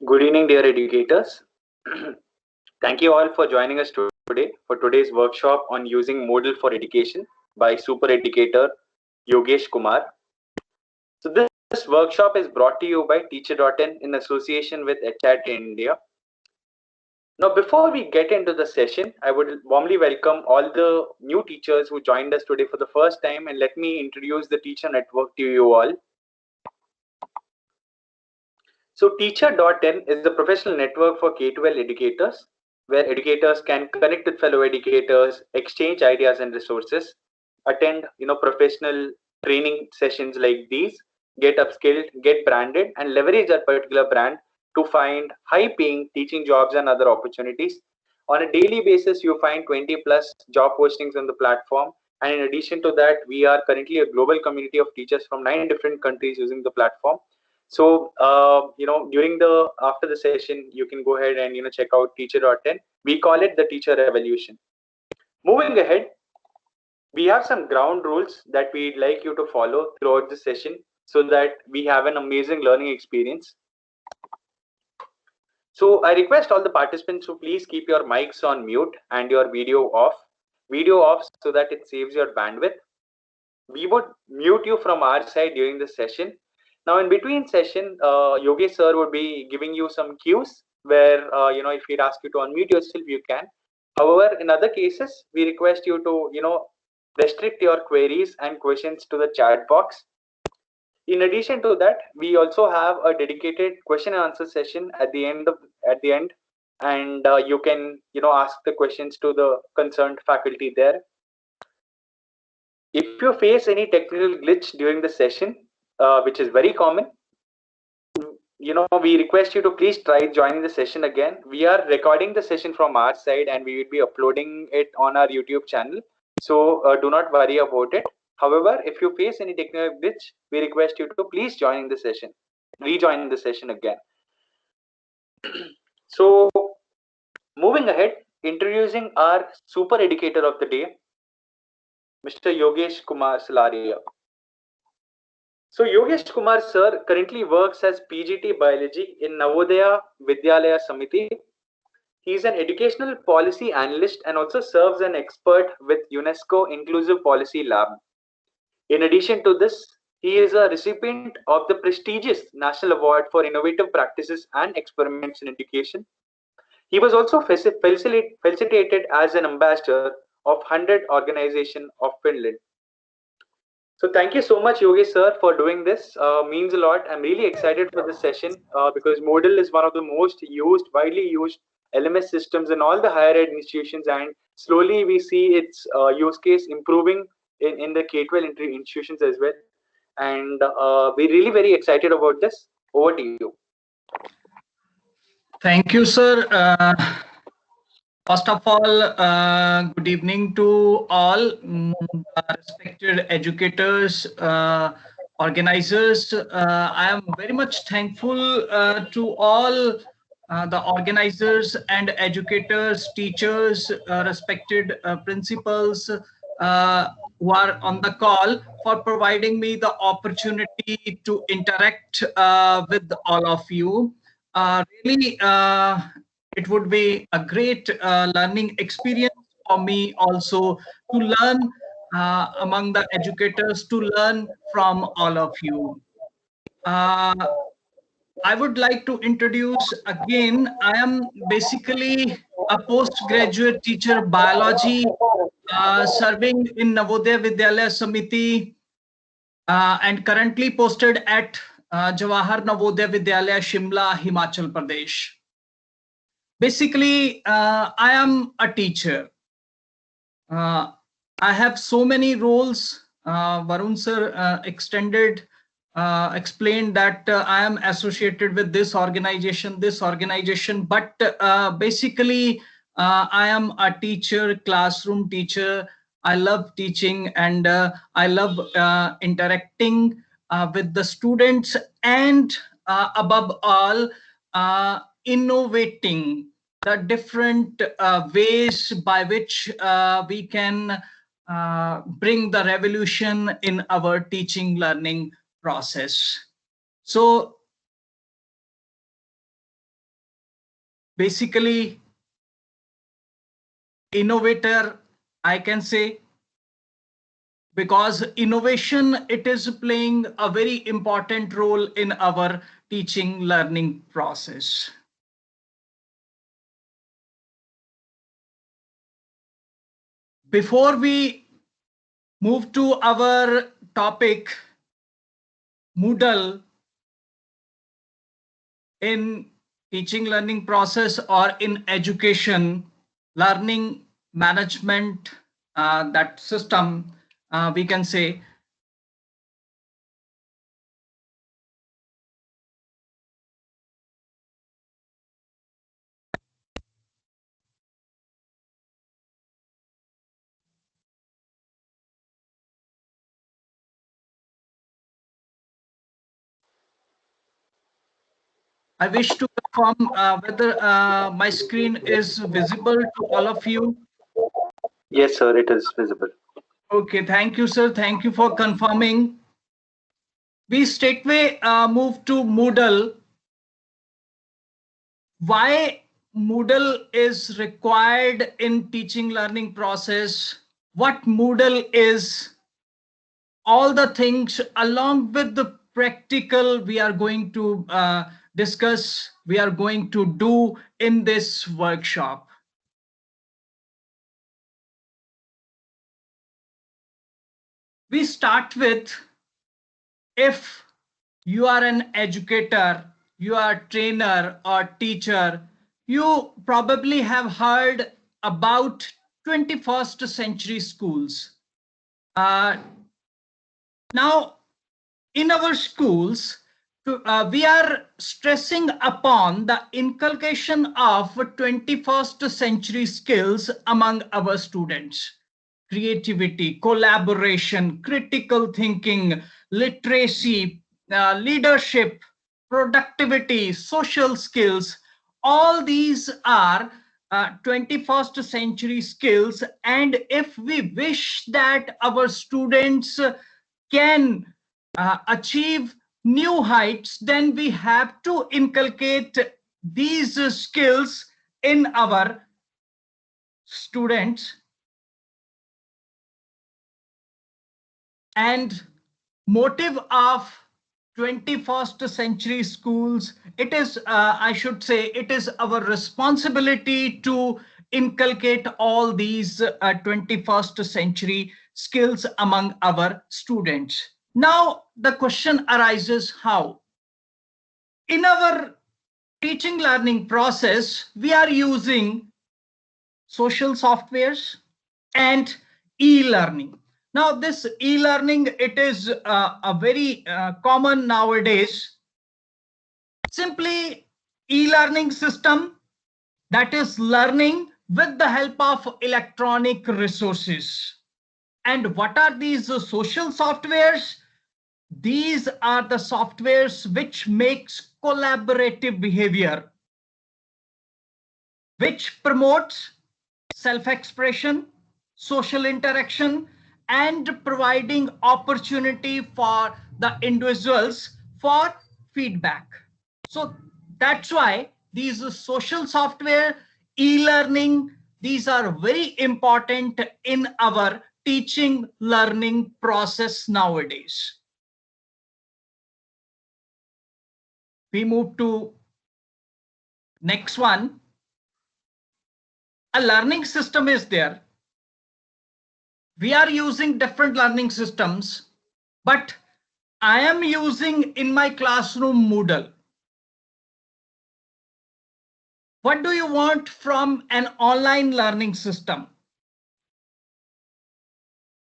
Good evening, dear educators. Thank you all for joining us today for today's workshop on using Moodle for education by super educator Yogesh Kumar. So this workshop is brought to you by Teacher.in in association with HELSINKI India. Now, before we get into the session, I would warmly welcome all the new teachers who joined us today for the first time, and let me introduce the teacher network to you all. So Teacher.in is the professional network for K-12 educators, where educators can connect with fellow educators, exchange ideas and resources, attend professional training sessions like these, get upskilled, get branded, and leverage that particular brand to find high-paying teaching jobs and other opportunities. On a daily basis, you find 20 plus job postings on the platform. And in addition to that, we are currently a global community of teachers from 9 different countries using the platform. So, after the session, you can go ahead and check out Teacher.in. We call it the teacher revolution. Moving ahead, we have some ground rules that we'd like you to follow throughout the session so that we have an amazing learning experience. So I request all the participants to please keep your mics on mute and your video off. Video off so that it saves your bandwidth. We would mute you from our side during the session. Now, in between session, Yogesh sir would be giving you some cues where, if he'd ask you to unmute yourself, you can. However, in other cases, we request you to, restrict your queries and questions to the chat box. In addition to that, we also have a dedicated question and answer session at the end, and you can, ask the questions to the concerned faculty there. If you face any technical glitch during the session, which is very common, we request you to please try joining the session again. We are recording the session from our side and we will be uploading it on our YouTube channel. So do not worry about it. However, if you face any technical glitch, we request you to please join the session, rejoin the session again. So moving ahead, introducing our super educator of the day, Mr. Yogesh Kumar Salaria. So Yogesh Kumar sir currently works as PGT Biology in Navodaya Vidyalaya Samiti. He is an educational policy analyst and also serves an expert with UNESCO Inclusive Policy Lab. In addition to this, he is a recipient of the prestigious National Award for Innovative Practices and Experiments in Education. He was also felicitated as an ambassador of 100 Organization of Finland. So thank you so much, Yogesh sir, for doing this. Means a lot. I'm really excited for this session because Moodle is one of the most widely used LMS systems in all the higher ed institutions, and slowly we see its use case improving in the K-12 institutions as well. And we're really very excited about this. Over to you. Thank you, sir. First of all, good evening to all respected educators, organizers. I am very much thankful to all the organizers and educators, teachers, respected principals who are on the call for providing me the opportunity to interact with all of you. Really, it would be a great learning experience for me also to learn among the educators, to learn from all of you. I would like to introduce again, I am basically a postgraduate teacher biology serving in Navodaya Vidyalaya Samiti and currently posted at Jawahar Navodaya Vidyalaya, Shimla, Himachal Pradesh. Basically, I am a teacher. I have so many roles. Varun sir explained that I am associated with this organization, but basically I am a teacher, classroom teacher. I love teaching and I love interacting with the students and above all, innovating the different ways by which we can bring the revolution in our teaching learning process. So basically innovator, I can say, because innovation, it is playing a very important role in our teaching learning process. Before we move to our topic, Moodle in teaching learning process or in education, learning management, that system, we can say, I wish to confirm whether my screen is visible to all of you. Yes, sir, it is visible. Okay, thank you, sir. Thank you for confirming. We straightway move to Moodle. Why Moodle is required in teaching learning process, what Moodle is, all the things along with the practical we are going to discuss, we are going to do in this workshop. We start with, if you are an educator, you are a trainer or teacher, you probably have heard about 21st century schools. Now, in our schools, we are stressing upon the inculcation of 21st century skills among our students. Creativity, collaboration, critical thinking, literacy, leadership, productivity, social skills, all these are 21st century skills. And if we wish that our students can achieve new heights, then we have to inculcate these skills in our students. And motive of 21st century schools, it is, I should say, it is our responsibility to inculcate all these 21st century skills among our students. Now, the question arises, how? In our teaching learning process, we are using social softwares and e-learning. Now, this e-learning, it is a very common nowadays. Simply, e-learning system, that is learning with the help of electronic resources. And what are these social softwares? These are the softwares which makes collaborative behavior, which promotes self-expression, social interaction, and providing opportunity for the individuals for feedback. So that's why these social software, e-learning, these are very important in our teaching learning process nowadays. We move to next one. A learning system is there. We are using different learning systems, but I am using in my classroom Moodle. What do you want from an online learning system?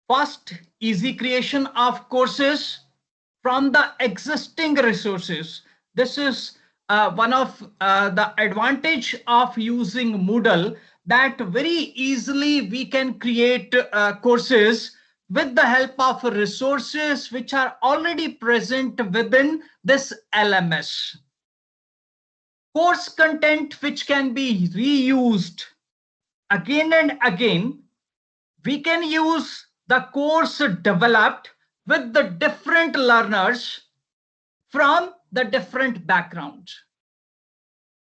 First, easy creation of courses from the existing resources. This is one of the advantage of using Moodle, that very easily we can create courses with the help of resources which are already present within this LMS. Course content which can be reused again and again. We can use the course developed with the different learners from the different backgrounds.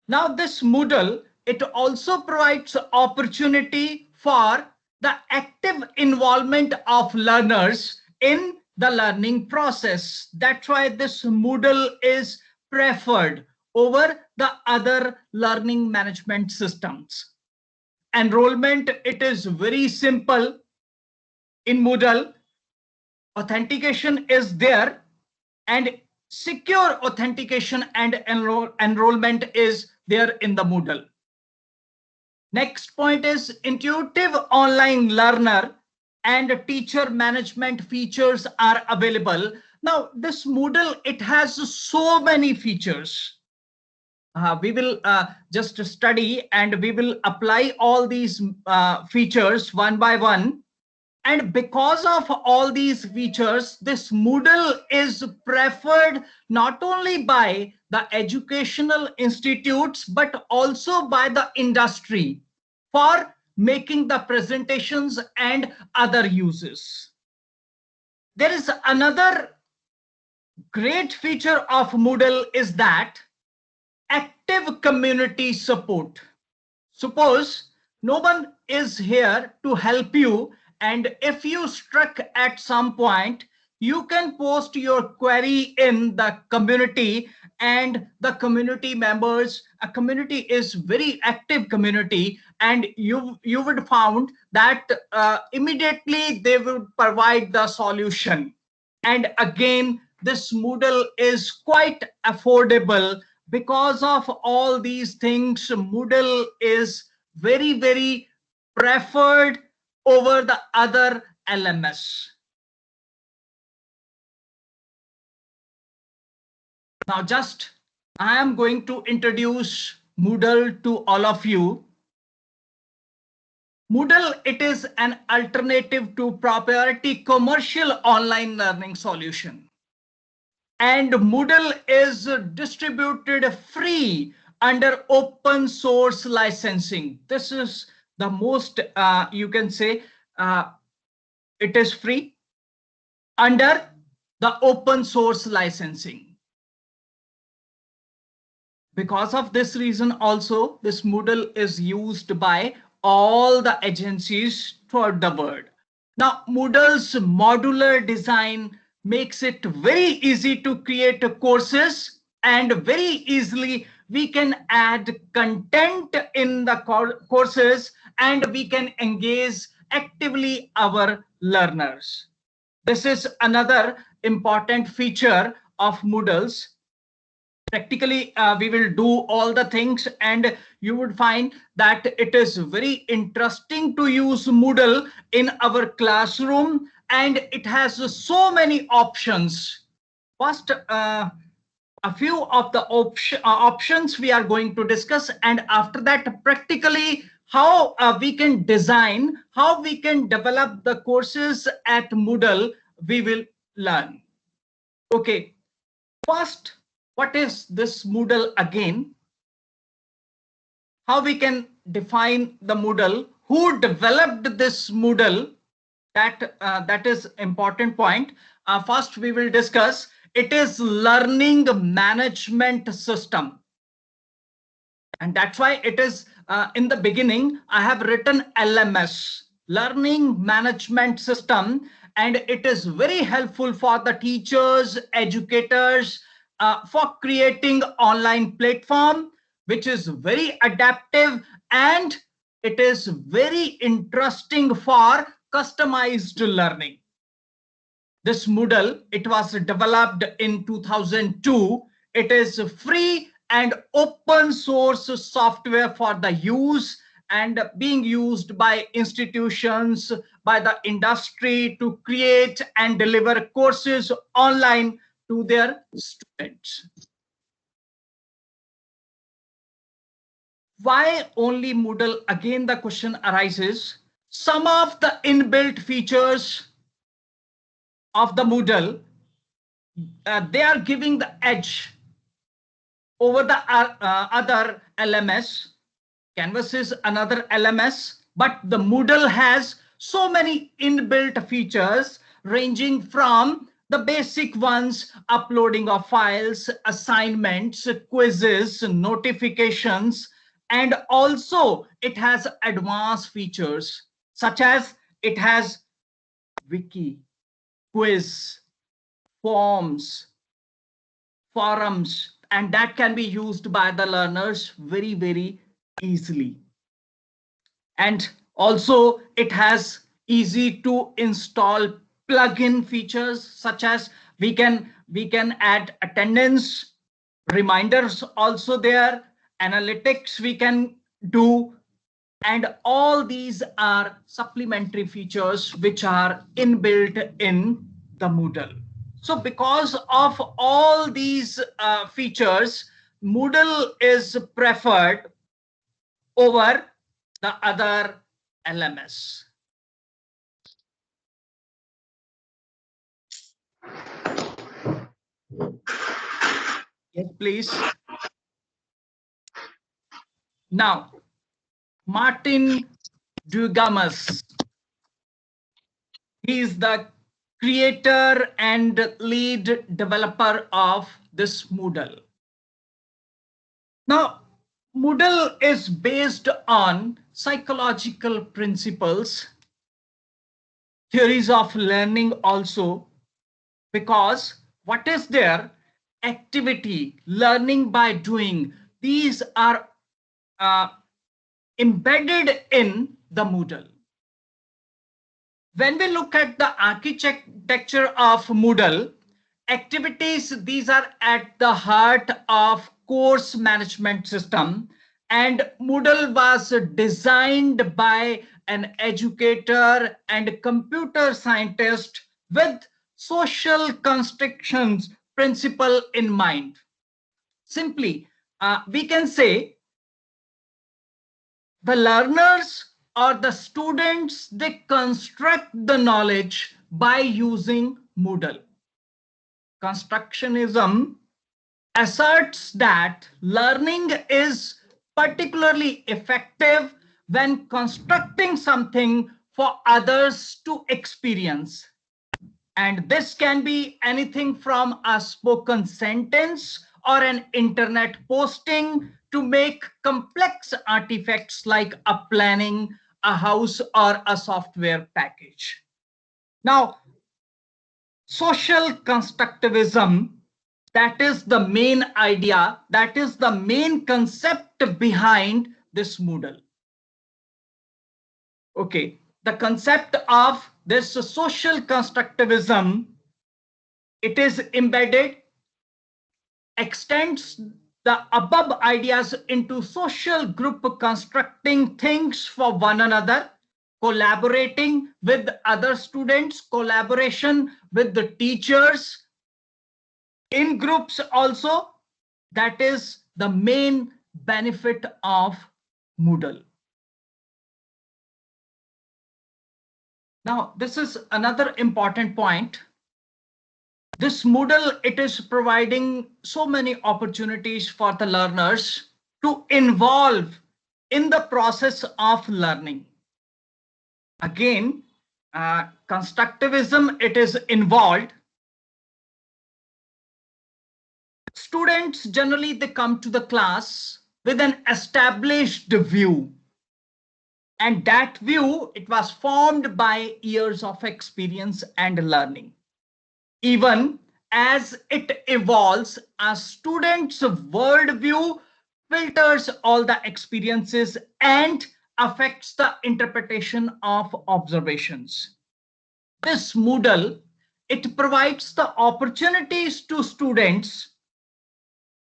Now this Moodle, it also provides opportunity for the active involvement of learners in the learning process. That's why this Moodle is preferred over the other learning management systems. Enrollment, it is very simple in Moodle. Authentication is there, and secure authentication and enrollment is there in the Moodle. Next point is intuitive online learner and teacher management features are available. Now this Moodle, it has so many features. We will just study and we will apply all these features one by one. And because of all these features, this Moodle is preferred not only by the educational institutes, but also by the industry for making the presentations and other uses. There is another great feature of Moodle is that active community support. Suppose no one is here to help you, and if you struck at some point, you can post your query in the community, and the community members, a community is very active community, and you would found that immediately they will provide the solution. And again, this Moodle is quite affordable. Because of all these things, Moodle is very, very preferred over the other LMS. Now just I am going to introduce Moodle to all of you. Moodle, it is an alternative to proprietary commercial online learning solution. And Moodle is distributed free under open source licensing. This is the most, you can say, it is free under the open source licensing. Because of this reason also, this Moodle is used by all the agencies throughout the world. Now, Moodle's modular design makes it very easy to create courses, and very easily we can add content in the courses, and we can engage actively our learners. This is another important feature of Moodles. Practically, we will do all the things, and you would find that it is very interesting to use Moodle in our classroom, and it has so many options. First, a few of the options we are going to discuss, and after that, practically how we can design, how we can develop the courses at Moodle, we will learn. Okay, first, what is this Moodle again? How we can define the Moodle? Who developed this Moodle? That is important point. First, we will discuss. It is learning management system, and that's why it is in the beginning I have written LMS, learning management system, and it is very helpful for the teachers, educators, for creating online platform, which is very adaptive, and it is very interesting for customized learning. This Moodle, it was developed in 2002. It is free and open source software for the use, and being used by institutions, by the industry to create and deliver courses online to their students. Why only Moodle? Again, the question arises. Some of the inbuilt features of the Moodle, they are giving the edge over the other LMS. Canvas is another LMS, but the Moodle has so many inbuilt features ranging from the basic ones: uploading of files, assignments, quizzes, notifications, and also it has advanced features such as it has wiki, quiz, forms, forums, and that can be used by the learners very easily. And also it has easy to install plugin features such as we can add attendance, reminders also there, analytics we can do, and all these are supplementary features which are inbuilt in the Moodle. So because of all these features, Moodle is preferred over the other LMS. Yes, please. Now, Martin Dugamas, he is the creator and lead developer of this Moodle. Now, Moodle is based on psychological principles, theories of learning also, because what is there? Activity, learning by doing, these are embedded in the Moodle. When we look at the architecture of Moodle, activities, these are at the heart of course management system, and Moodle was designed by an educator and computer scientist with social constructions principle in mind. Simply, we can say the learners or the students, they construct the knowledge by using Moodle. Constructionism asserts that learning is particularly effective when constructing something for others to experience. And this can be anything from a spoken sentence or an internet posting to make complex artifacts like a planning, a house, or a software package. Now, social constructivism, that is the main idea, that is the main concept behind this Moodle. Okay, the concept of this social constructivism, it is embedded, extends the above ideas into social group constructing things for one another, collaborating with other students, collaboration with the teachers, in groups also. That is the main benefit of Moodle. Now, this is another important point. This Moodle, it is providing so many opportunities for the learners to involve in the process of learning. Again, constructivism, it is involved. Students generally, they come to the class with an established view. And that view, it was formed by years of experience and learning. Even as it evolves, a student's worldview filters all the experiences and affects the interpretation of observations. This Moodle, it provides the opportunities to students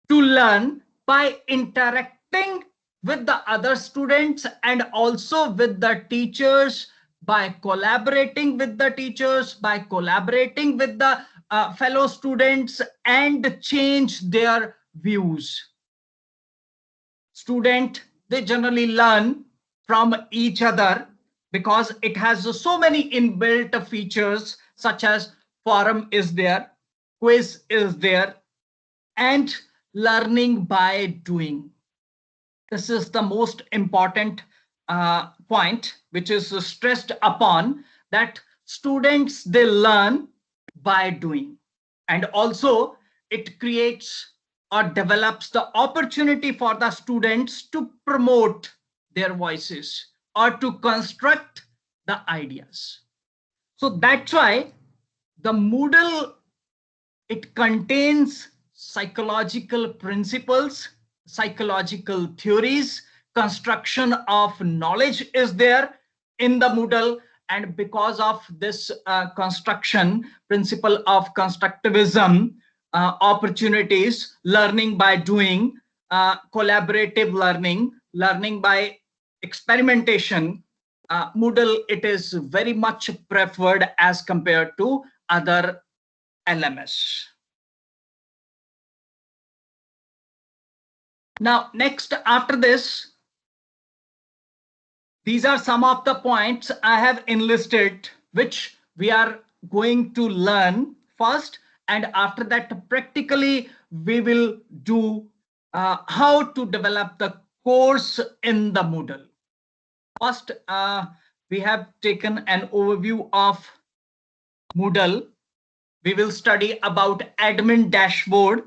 to learn by interacting with the other students and also with the teachers, by collaborating with the teachers, by collaborating with the fellow students, and change their views. Student, they generally learn from each other because it has so many inbuilt features such as forum is there, quiz is there, and learning by doing. This is the most important point which is stressed upon, that students, they learn by doing. And also it creates or develops the opportunity for the students to promote their voices or to construct the ideas. So that's why the Moodle, it contains psychological principles, psychological theories, construction of knowledge is there in the Moodle. And because of this construction, principle of constructivism, opportunities, learning by doing, collaborative learning, learning by experimentation, Moodle, it is very much preferred as compared to other LMS. Now, next, after this, these are some of the points I have enlisted, which we are going to learn first. And after that, practically, we will do how to develop the course in the Moodle. First, we have taken an overview of Moodle. We will study about admin dashboard,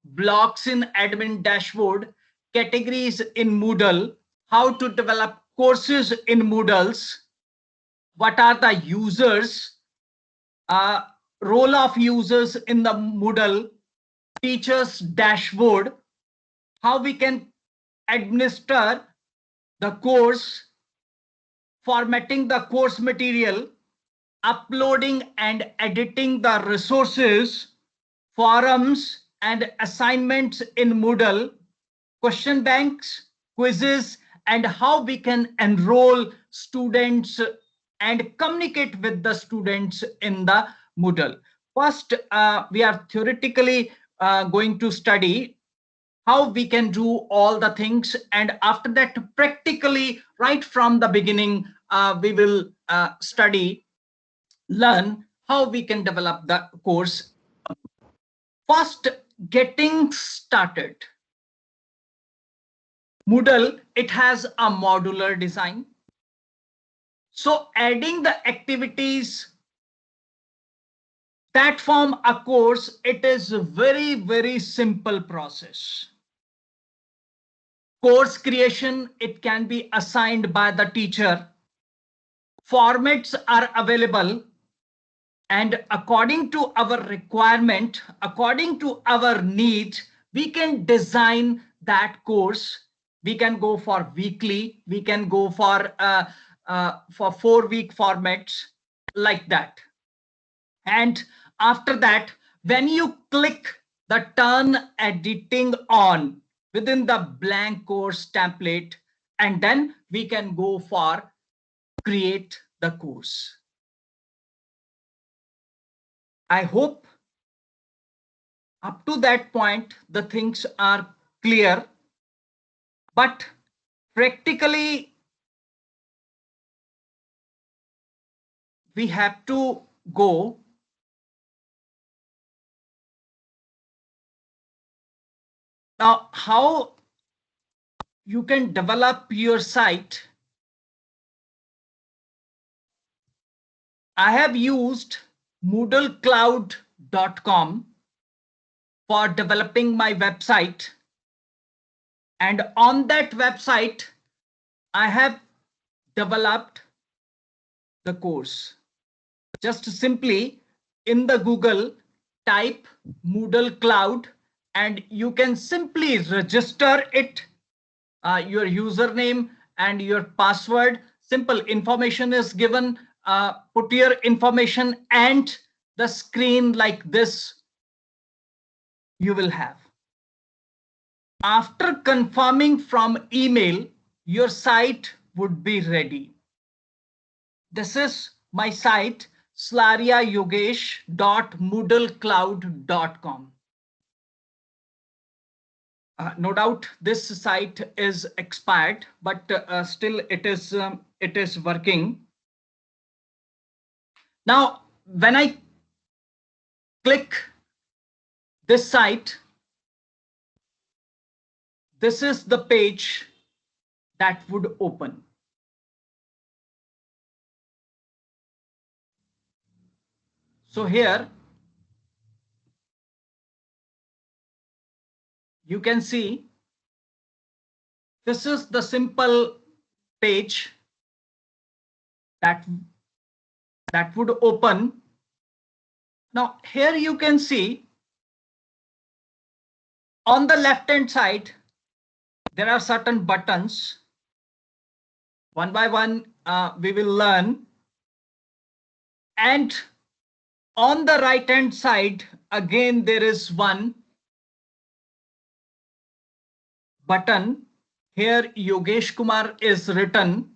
blocks in admin dashboard, categories in Moodle, how to develop courses in Moodles, what are the users, role of users in the Moodle, teachers dashboard, how we can administer the course, formatting the course material, uploading and editing the resources, forums and assignments in Moodle, question banks, quizzes, and how we can enroll students and communicate with the students in the Moodle. First, we are theoretically going to study how we can do all the things, and after that, practically, right from the beginning, we will learn how we can develop the course. First, getting started. Moodle, it has a modular design. So adding the activities that form a course, it is a very, very simple process. Course creation, it can be assigned by the teacher. Formats are available. And according to our requirement, according to our need, we can design that course. We can go for weekly, we can go for 4-week formats, like that. And after that, when you click the turn editing on within the blank course template, and then we can go for create the course. I hope up to that point, the things are clear, but practically, we have to go. Now, how you can develop your site? I have used moodlecloud.com for developing my website. And on that website, I have developed the course. Just simply in the Google, type Moodle Cloud, and you can simply register it, your username and your password. Simple information is given. Put your information, and the screen like this you will have. After confirming from email, your site would be ready. This is my site, slariayogesh.moodlecloud.com. No doubt this site is expired, but still it is working. Now, when I click this site, this is the page that would open. So here you can see this is the simple page that would open. Now here you can see on the left hand side there are certain buttons. One by one we will learn, and on the right hand side again there is one button. Here Yogesh Kumar is written.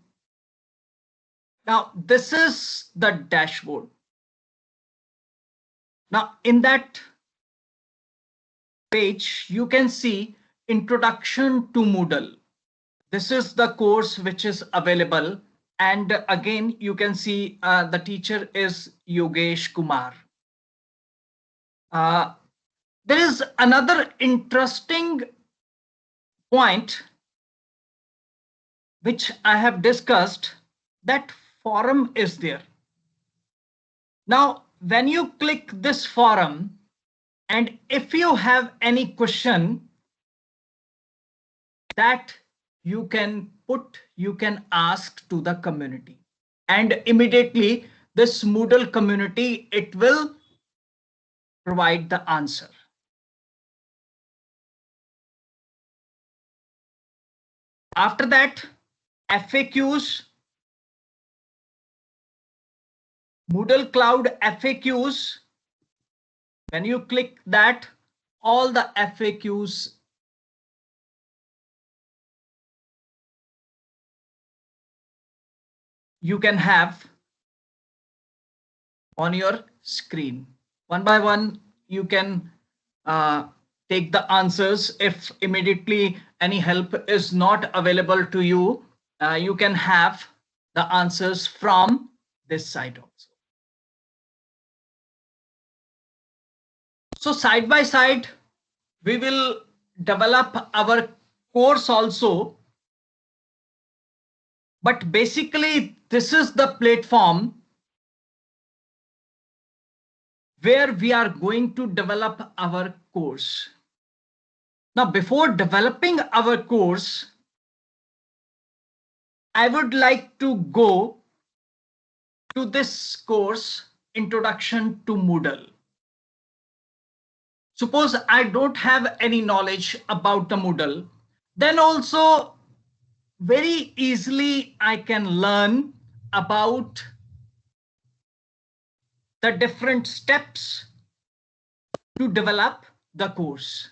Now this is the dashboard. Now in that page you can see Introduction to Moodle. This is the course which is available, and again you can see the teacher is Yogesh Kumar. There is another interesting point which I have discussed, that forum is there. Now when you click this forum, and if you have any question that you can ask to the community, and immediately this Moodle community, it will provide the answer. After that, FAQs, Moodle Cloud FAQs. When you click that, all the FAQs you can have on your screen. One by one, you can take the answers. If immediately any help is not available to you, you can have the answers from this side also. So side by side, we will develop our course also. But basically, this is the platform where we are going to develop our course. Now, before developing our course, I would like to go to this course, Introduction to Moodle. Suppose I don't have any knowledge about the Moodle, then also very easily I can learn about the different steps to develop the course.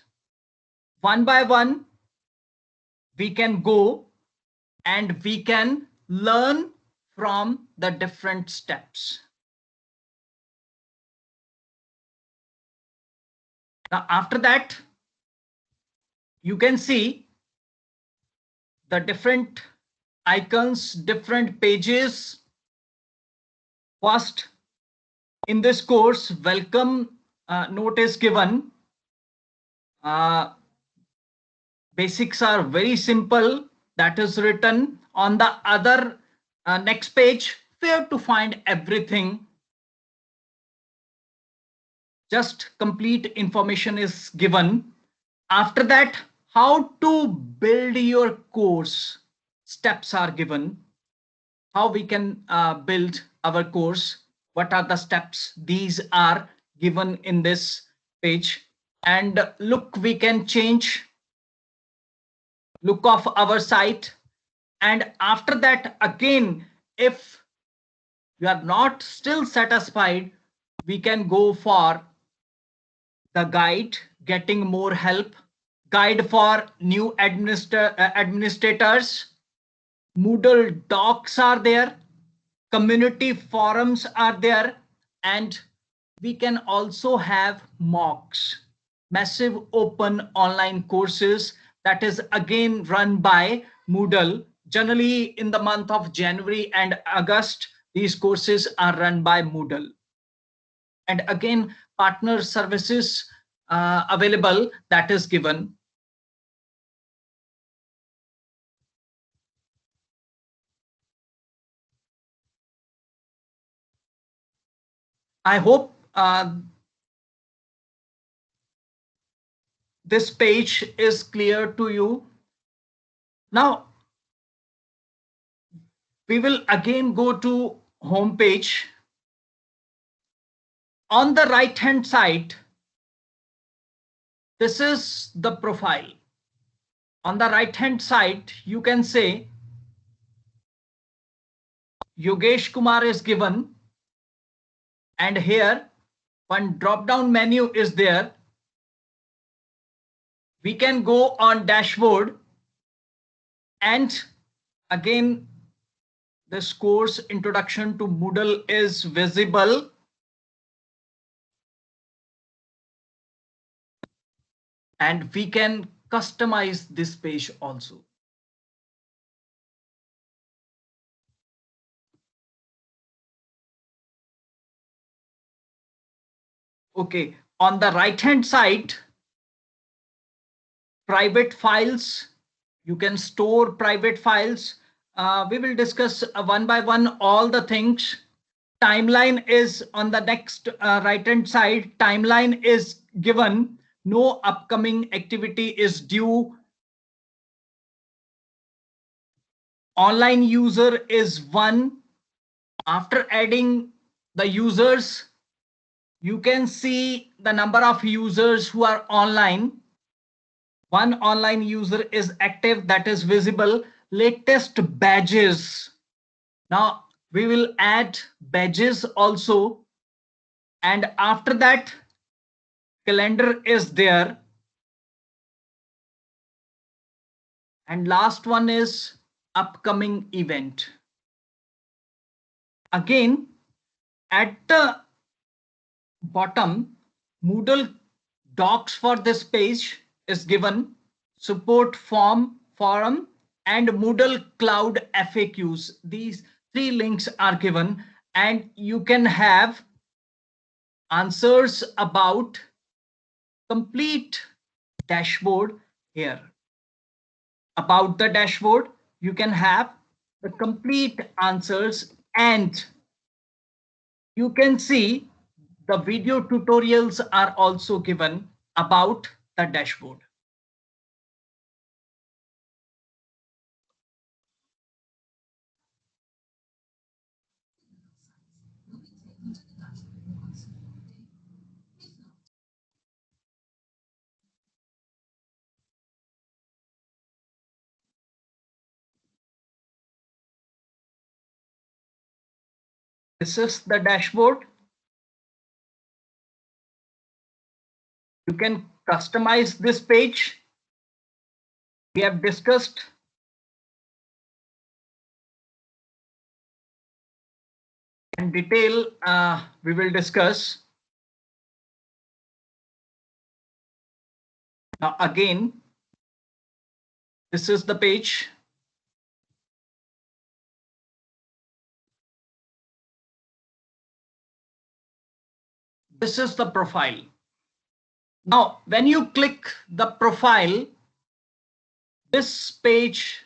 One by one, we can go and we can learn from the different steps. Now, after that, you can see the different icons, different pages. First, in this course, welcome note is given. Basics are very simple. That is written on the other next page, where to find everything. Just complete information is given. After that, how to build your course, steps are given. How we can build our course, what are the steps, these are given in this page. And look, we can change look of our site. And after that, again, if you are not still satisfied, we can go for the guide, getting more help, guide for new administrators, Moodle docs are there, community forums are there, and we can also have MOOCs, massive open online courses, that is again run by Moodle. Generally in the month of January and August, these courses are run by Moodle. And again, partner services available, that is given. I hope this page is clear to you. Now, we will again go to home page. On the right hand side, this is the profile. On the right hand side, you can say Yogesh Kumar is given, and here one drop down menu is there. We can go on dashboard, and again this course introduction to Moodle is visible. And we can customize this page also. Okay, on the right hand side, private files, you can store private files. We will discuss one by one all the things. Timeline is on the next right hand side. Timeline is given. No upcoming activity is due. Online user is 1. After adding the users, you can see the number of users who are online. One online user is active, that is visible. Latest badges. Now we will add badges also. And after that, calendar is there. And last one is upcoming event. Again, at the bottom, Moodle docs for this page is given, support forum, and Moodle Cloud FAQs. These 3 links are given, and you can have answers about complete dashboard here. About the dashboard, you can have the complete answers, and you can see the video tutorials are also given about the dashboard. This is the dashboard. You can customize this page. We have discussed in detail. We will discuss. Now again, this is the page. This is the profile. Now, when you click the profile, this page,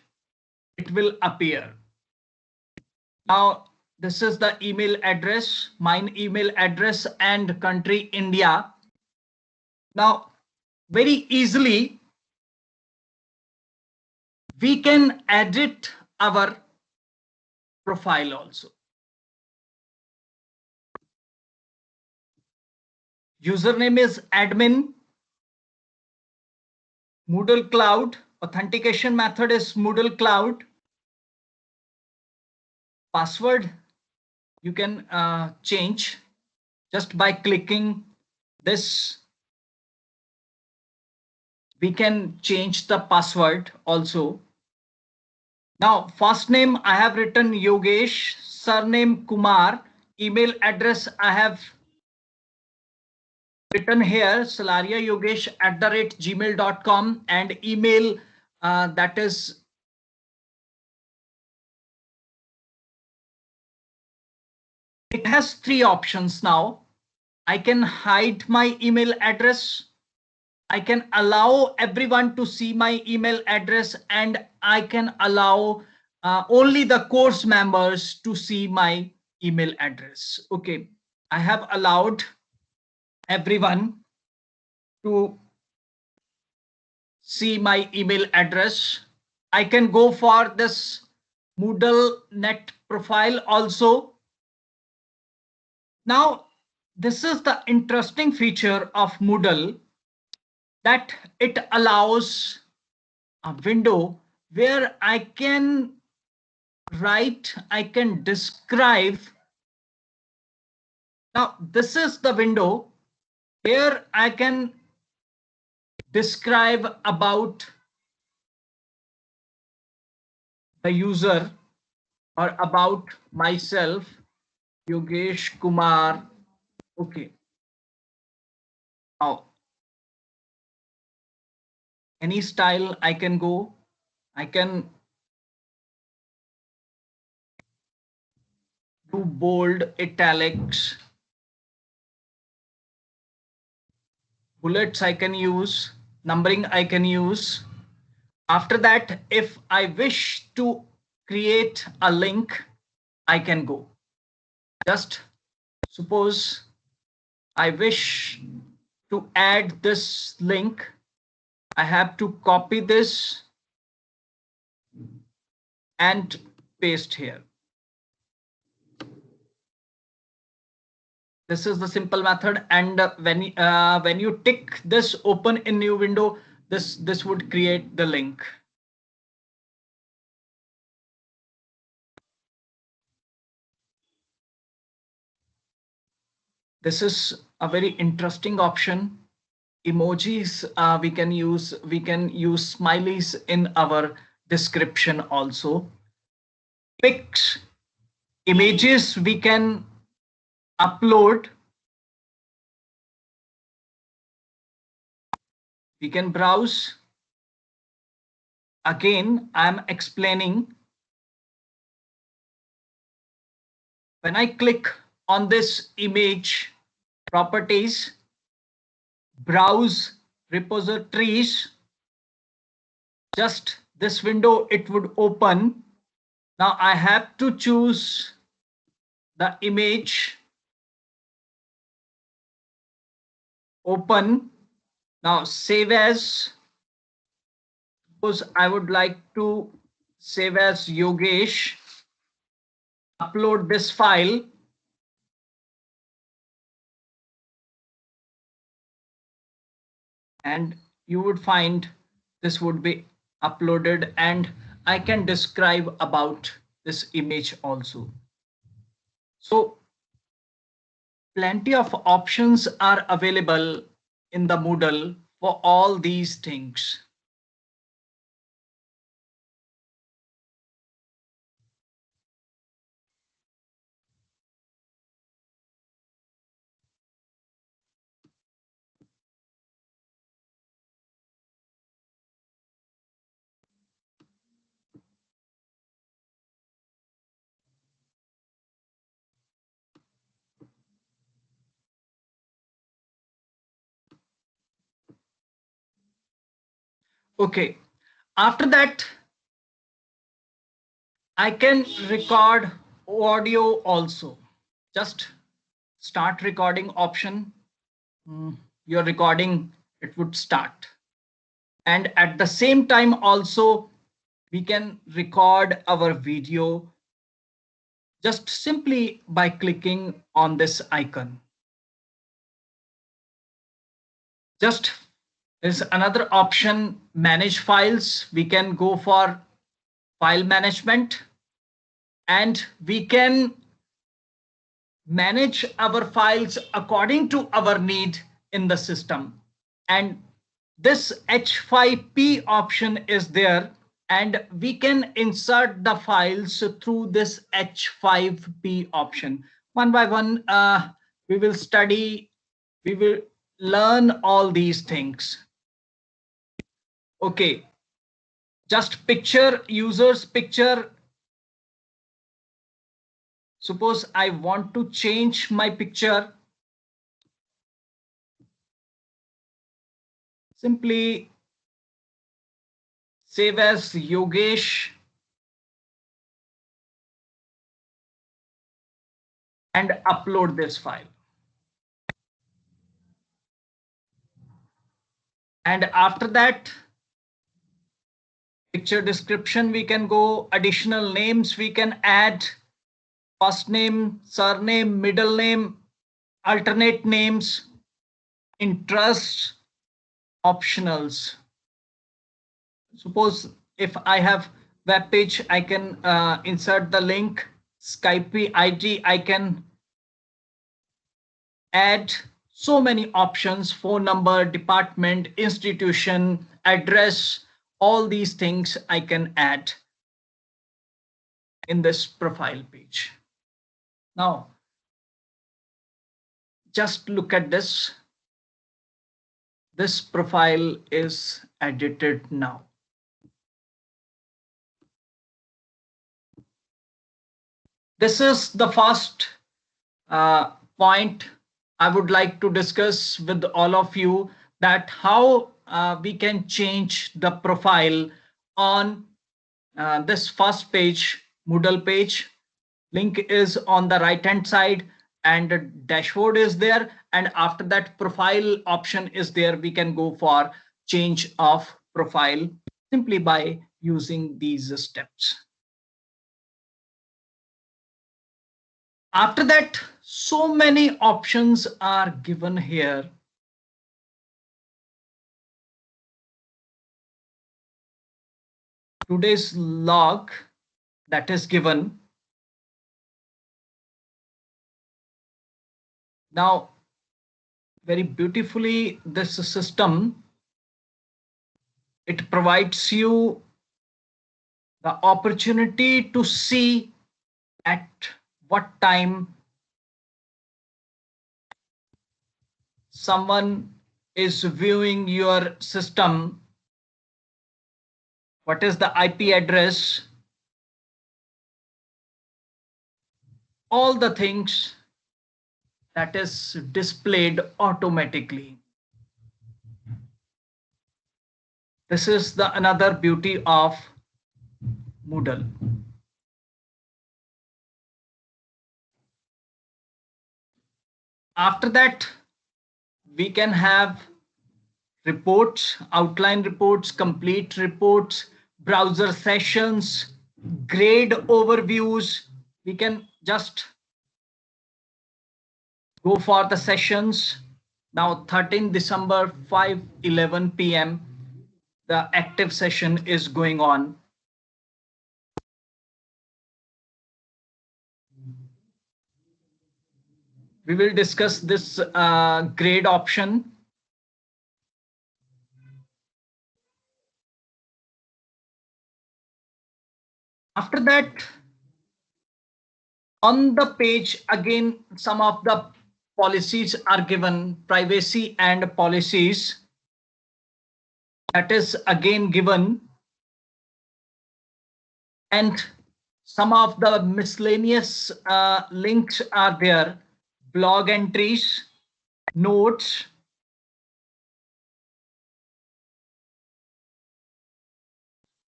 it will appear. Now, this is the email address, mine email address and country India. Now, very easily, we can edit our profile also. Username is admin. Moodle Cloud. Authentication method is Moodle Cloud. Password you can change just by clicking this. We can change the password also. Now, first name I have written Yogesh, surname Kumar, email address I have written here salariayogesh@gmail.com, and email that is it has 3 options now. I can hide my email address. I can allow everyone to see my email address, and I can allow only the course members to see my email address. Okay, I have allowed everyone to see my email address. I can go for this Moodle net profile also. Now, this is the interesting feature of Moodle, that it allows a window where I can write, I can describe. Now, this is the window where I can describe about the user or about myself, Yogesh Kumar. Okay. Now, any style I can go. I can do bold, italics, bullets I can use, numbering I can use. After that, if I wish to create a link, I can go. Just suppose I wish to add this link. I have to copy this and paste here. This is the simple method, and when you tick this open in new window, this would create the link. This is a very interesting option. Emojis we can use smileys in our description also. Pics, images we can upload. We can browse. Again, I'm explaining. When I click on this image properties, browse repositories, just this window it would open. Now I have to choose the image, open. Now save as. Suppose I would like to save as Yogesh, upload this file. And you would find this would be uploaded, and I can describe about this image also. So plenty of options are available in the Moodle for all these things. Okay, after that, I can record audio also. Just start recording option. Your recording, it would start. And at the same time also, we can record our video just simply by clicking on this icon. Just there's another option, manage files. We can go for file management, and we can manage our files according to our need in the system. And this H5P option is there, and we can insert the files through this H5P option. One by one, we will study, we will learn all these things. Okay, just picture, user's picture. Suppose I want to change my picture. Simply save as Yogesh and upload this file. And after that, Picture description, we can go. Additional names we can add. First name, surname, middle name, alternate names, interests, optionals. Suppose if I have web page, I can insert the link, Skype ID, I can add so many options, phone number, department, institution, address, all these things I can add in this profile page. Now, just look at this. This profile is edited now. This is the first point I would like to discuss with all of you, that how we can change the profile on this first page, Moodle page. Link is on the right hand side and the dashboard is there, and after that profile option is there. We can go for change of profile simply by using these steps. After that, so many options are given here. Today's log that is given. Now, very beautifully, this system, it provides you the opportunity to see at what time someone is viewing your system, what is the IP address, all the things that is displayed automatically. This is the another beauty of Moodle. After that, we can have reports, outline reports, complete reports, browser sessions, grade overviews. We can just go for the sessions. Now 13 December 5:11 p.m. the active session is going on. We will discuss this grade option. After that, on the page, again, some of the policies are given, privacy and policies. That is again given. And some of the miscellaneous links are there. Blog entries, notes.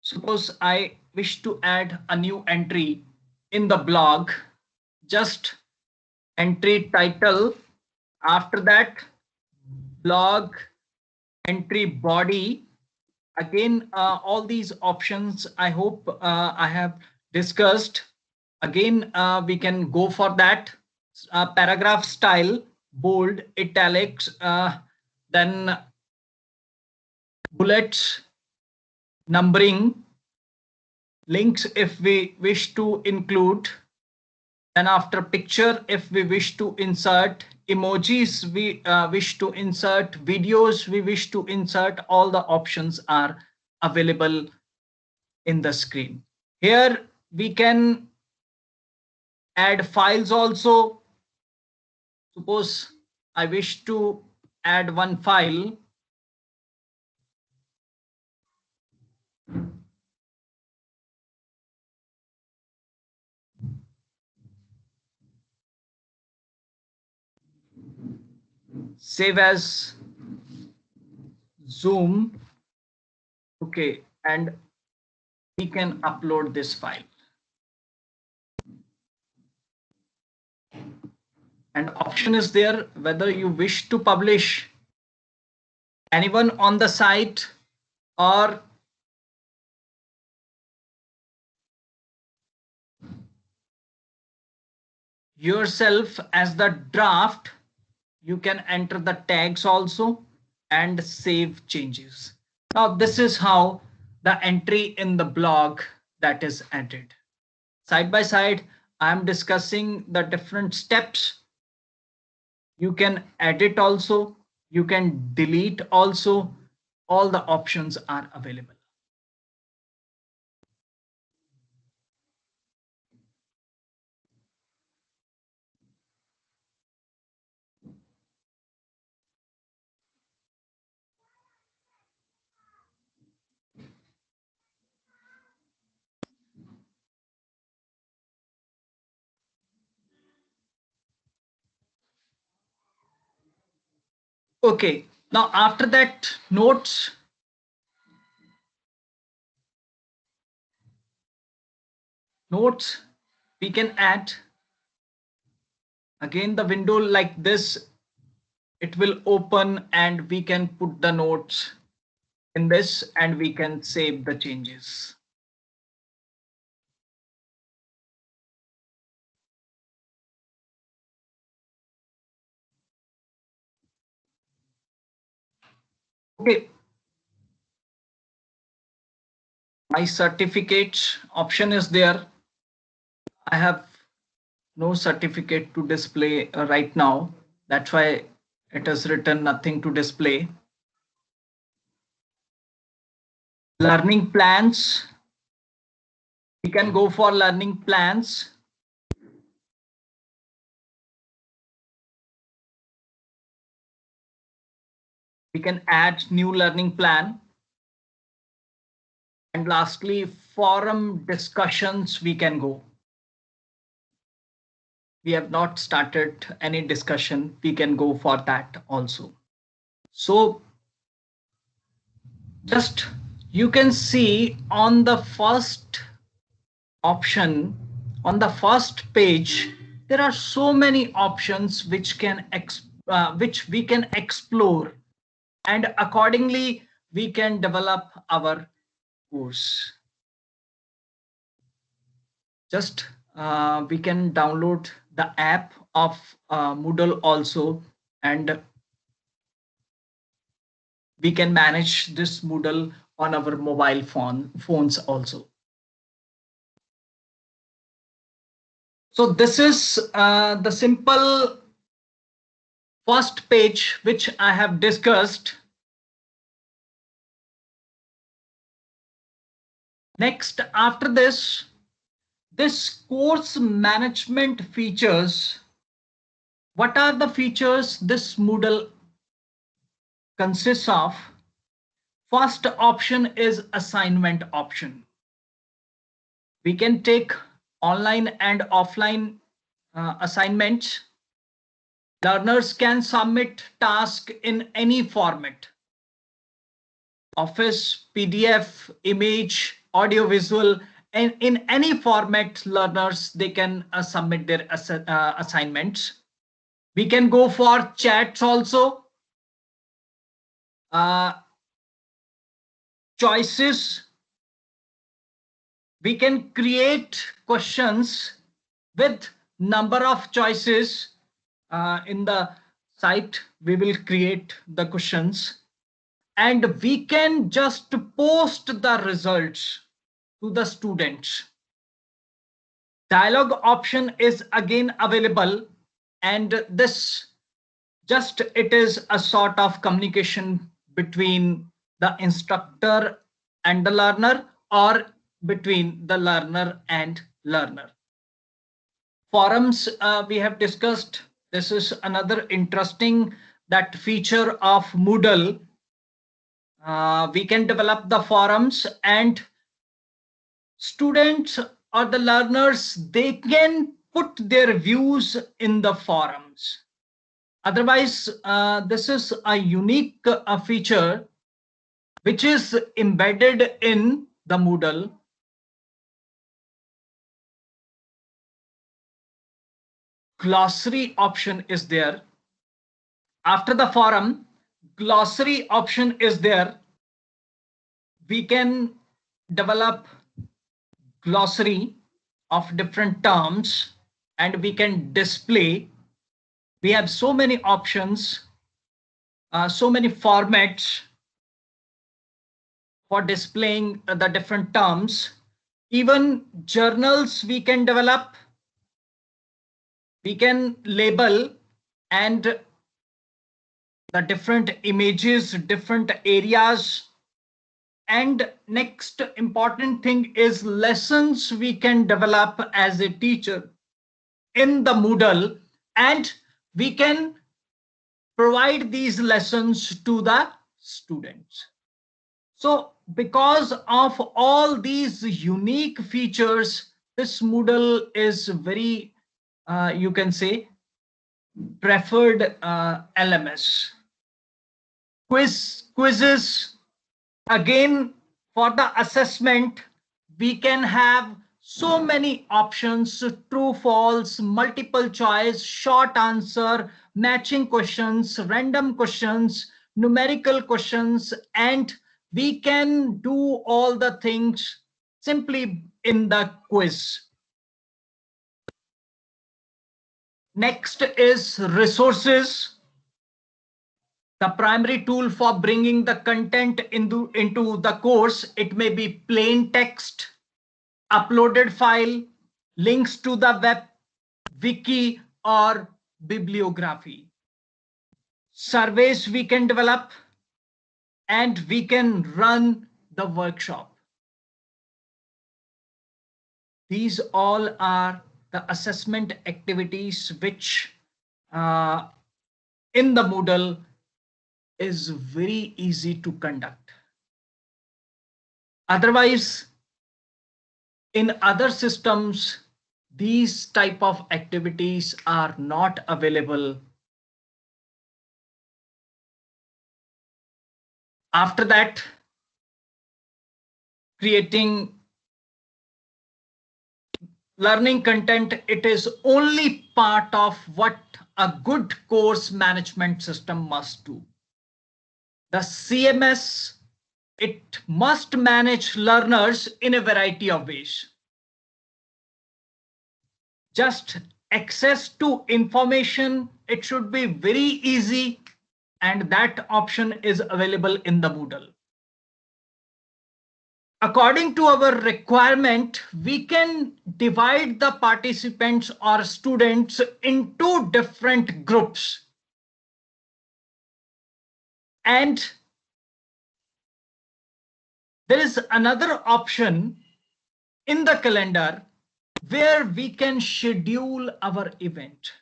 Suppose I wish to add a new entry in the blog, just entry title, after that blog entry body. Again, all these options I hope I have discussed. Again, we can go for that. Paragraph style, bold, italics, then bullets, numbering, links if we wish to include, then after picture if we wish to insert, emojis we wish to insert, videos we wish to insert, all the options are available in the screen. Here we can add files also. Suppose I wish to add one file. Save as Zoom. Okay, and we can upload this file. And option is there whether you wish to publish anyone on the site or yourself as the draft, you can enter the tags also and save changes. Now this is how the entry in the blog that is added. Side by side, I am discussing the different steps. You can edit also, you can delete also. All the options are available. Okay, now after that, notes. Notes we can add. Again, the window like this, it will open and we can put the notes in this and we can save the changes. Okay. My certificate option is there. I have no certificate to display right now. That's why it is written nothing to display. Learning plans. We can go for learning plans. We can add new learning plan. And lastly, forum discussions we can go. We have not started any discussion. We can go for that also. So just you can see on the first option, on the first page, there are so many options which we can explore, and accordingly we can develop our course. Just we can download the app of Moodle also, and we can manage this Moodle on our mobile phones also. So this is the simple first page which I have discussed. Next, after this course management features. What are the features this Moodle consists of? First option is assignment option. We can take online and offline assignments. Learners can submit tasks in any format. Office, PDF, image, audio visual, and in any format, learners, they can submit their assignments. We can go for chats also. Choices. We can create questions with number of choices. In the site, we will create the questions. And we can just post the results to the students. Dialogue option is again available, and this just it is a sort of communication between the instructor and the learner, or between the learner and learner. Forums we have discussed. This is another interesting that feature of Moodle. We can develop the forums, and students or the learners, they can put their views in the forums. Otherwise, this is a unique feature which is embedded in the Moodle. Glossary option is there. After the forum, glossary option is there. We can develop glossary of different terms. and we can display. We have so many options, so many formats for displaying the different terms. Even journals we can develop, we can label, and the different images, different areas. And next important thing is lessons we can develop as a teacher in the Moodle, and we can provide these lessons to the students. So because of all these unique features, this Moodle is very, you can say, preferred LMS. Quizzes, again, for the assessment, we can have so many options: true, false, multiple choice, short answer, matching questions, random questions, numerical questions, and we can do all the things simply in the quiz. Next is resources. The primary tool for bringing the content into the course. It may be plain text, uploaded file, links to the web, wiki, or bibliography. Surveys we can develop, and we can run the workshop. These all are the assessment activities which in the Moodle is very easy to conduct. Otherwise, in other systems, these type of activities are not available. After that, creating learning content, it is only part of what a good course management system must do. The CMS, it must manage learners in a variety of ways. Just access to information, it should be very easy, and that option is available in the Moodle. According to our requirement, we can divide the participants or students into different groups. And there is another option in the calendar where we can schedule our event.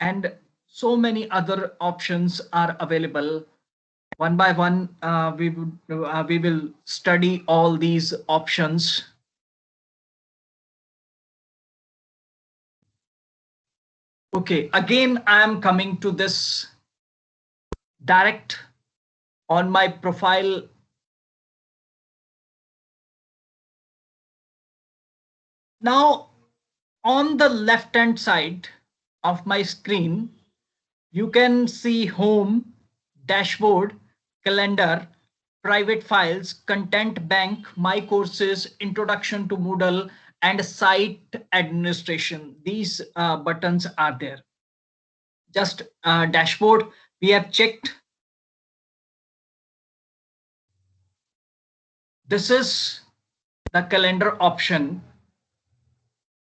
And so many other options are available. One by one, we will study all these options. Okay, again, I am coming to this direct on my profile. Now, on the left-hand side of my screen, you can see home, dashboard, calendar, private files, content bank, my courses, introduction to Moodle, and site administration. These buttons are there. Just dashboard, we have checked. This is the calendar option.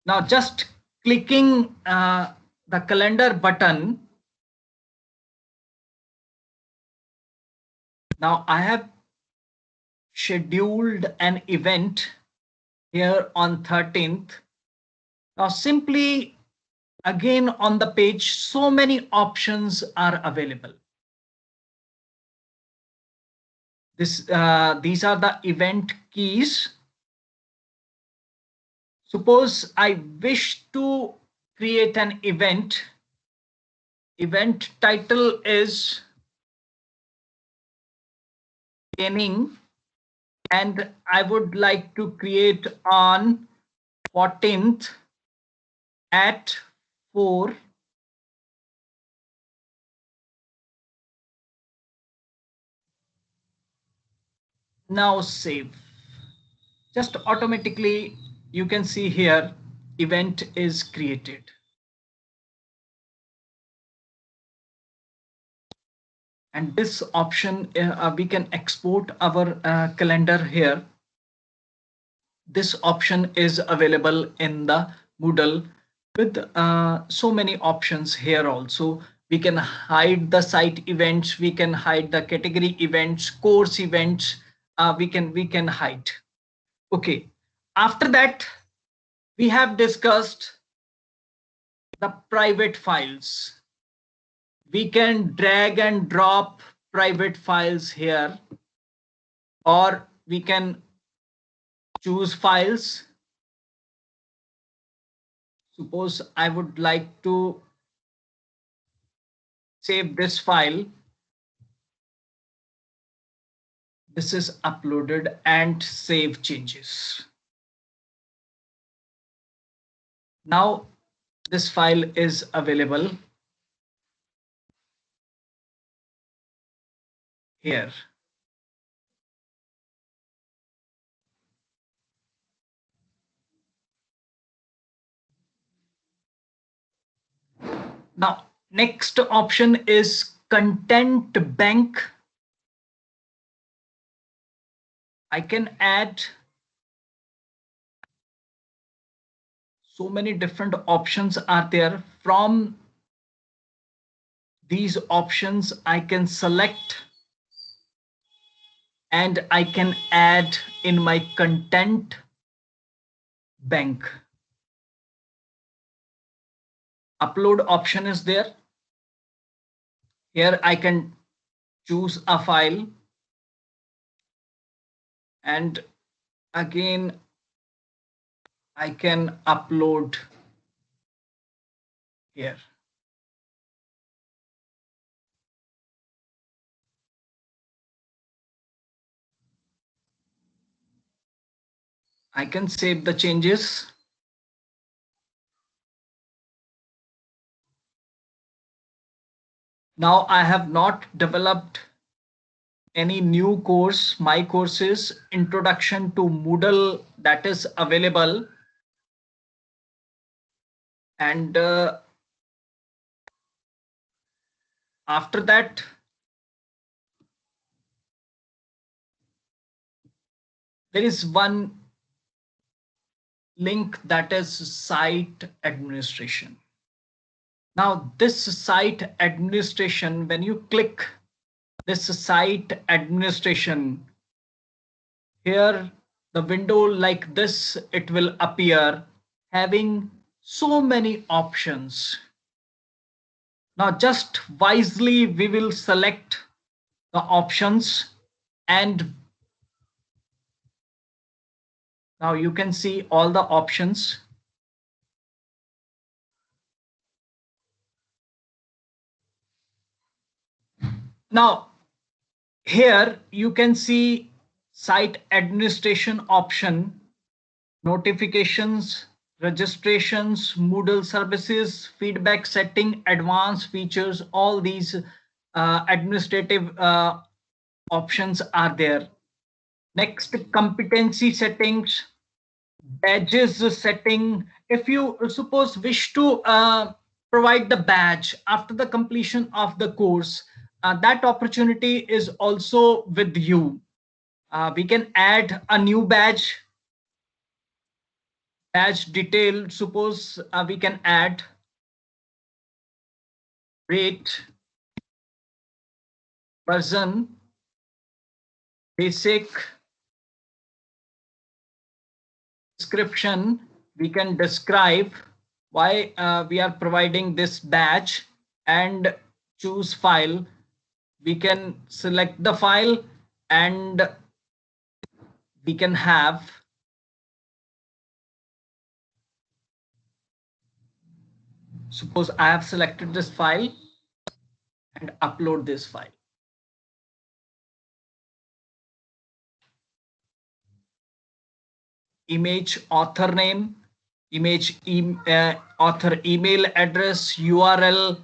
Now just clicking the calendar button. Now I have scheduled an event here on 13th. Now simply again on the page, so many options are available. These are the event keys. Suppose I wish to create an event. Event title is training, and I would like to create on 14th at 4. Now save. Just automatically, you can see here event is created. And this option, we can export our calendar here. This option is available in the Moodle with so many options here also. We can hide the site events, we can hide the category events, course events, we can hide. Okay, after that we have discussed the private files. We can drag and drop private files here, or we can choose files. Suppose I would like to save this file. This is uploaded and save changes. Now this file is available here. Now next option is content bank. I can add so many different options are there. From these options I can select and I can add in my content bank. Upload option is there. Here I can choose a file, and again I can upload here. I can save the changes. Now I have not developed any new course. My courses Introduction to Moodle, that is available, and after that there is one link, that is site administration. Now this site administration, when you click this site administration, here the window like this, it will appear, having so many options. Now just wisely we will select the options, and now you can see all the options. Now here you can see site administration option, notifications, registrations, Moodle services, feedback setting, advanced features. All these administrative options are there. Next, competency settings, badges setting. If you suppose wish to provide the badge after the completion of the course, that opportunity is also with you. We can add a new badge detail. Suppose we can add rate, version, basic, description. We can describe why we are providing this badge, and choose file. We can select the file, and we can have suppose I have selected this file and upload this file. Image author name, image author email address, URL,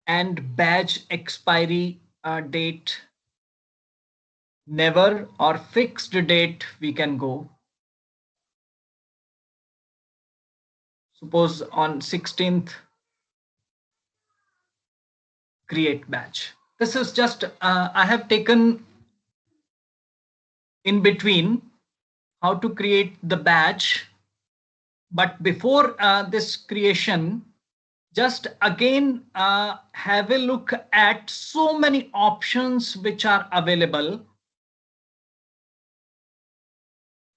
and badge expiry date. Never or fixed date we can go. suppose on 16th, create batch. This is just, I have taken in between how to create the batch. But before this creation, just again have a look at so many options which are available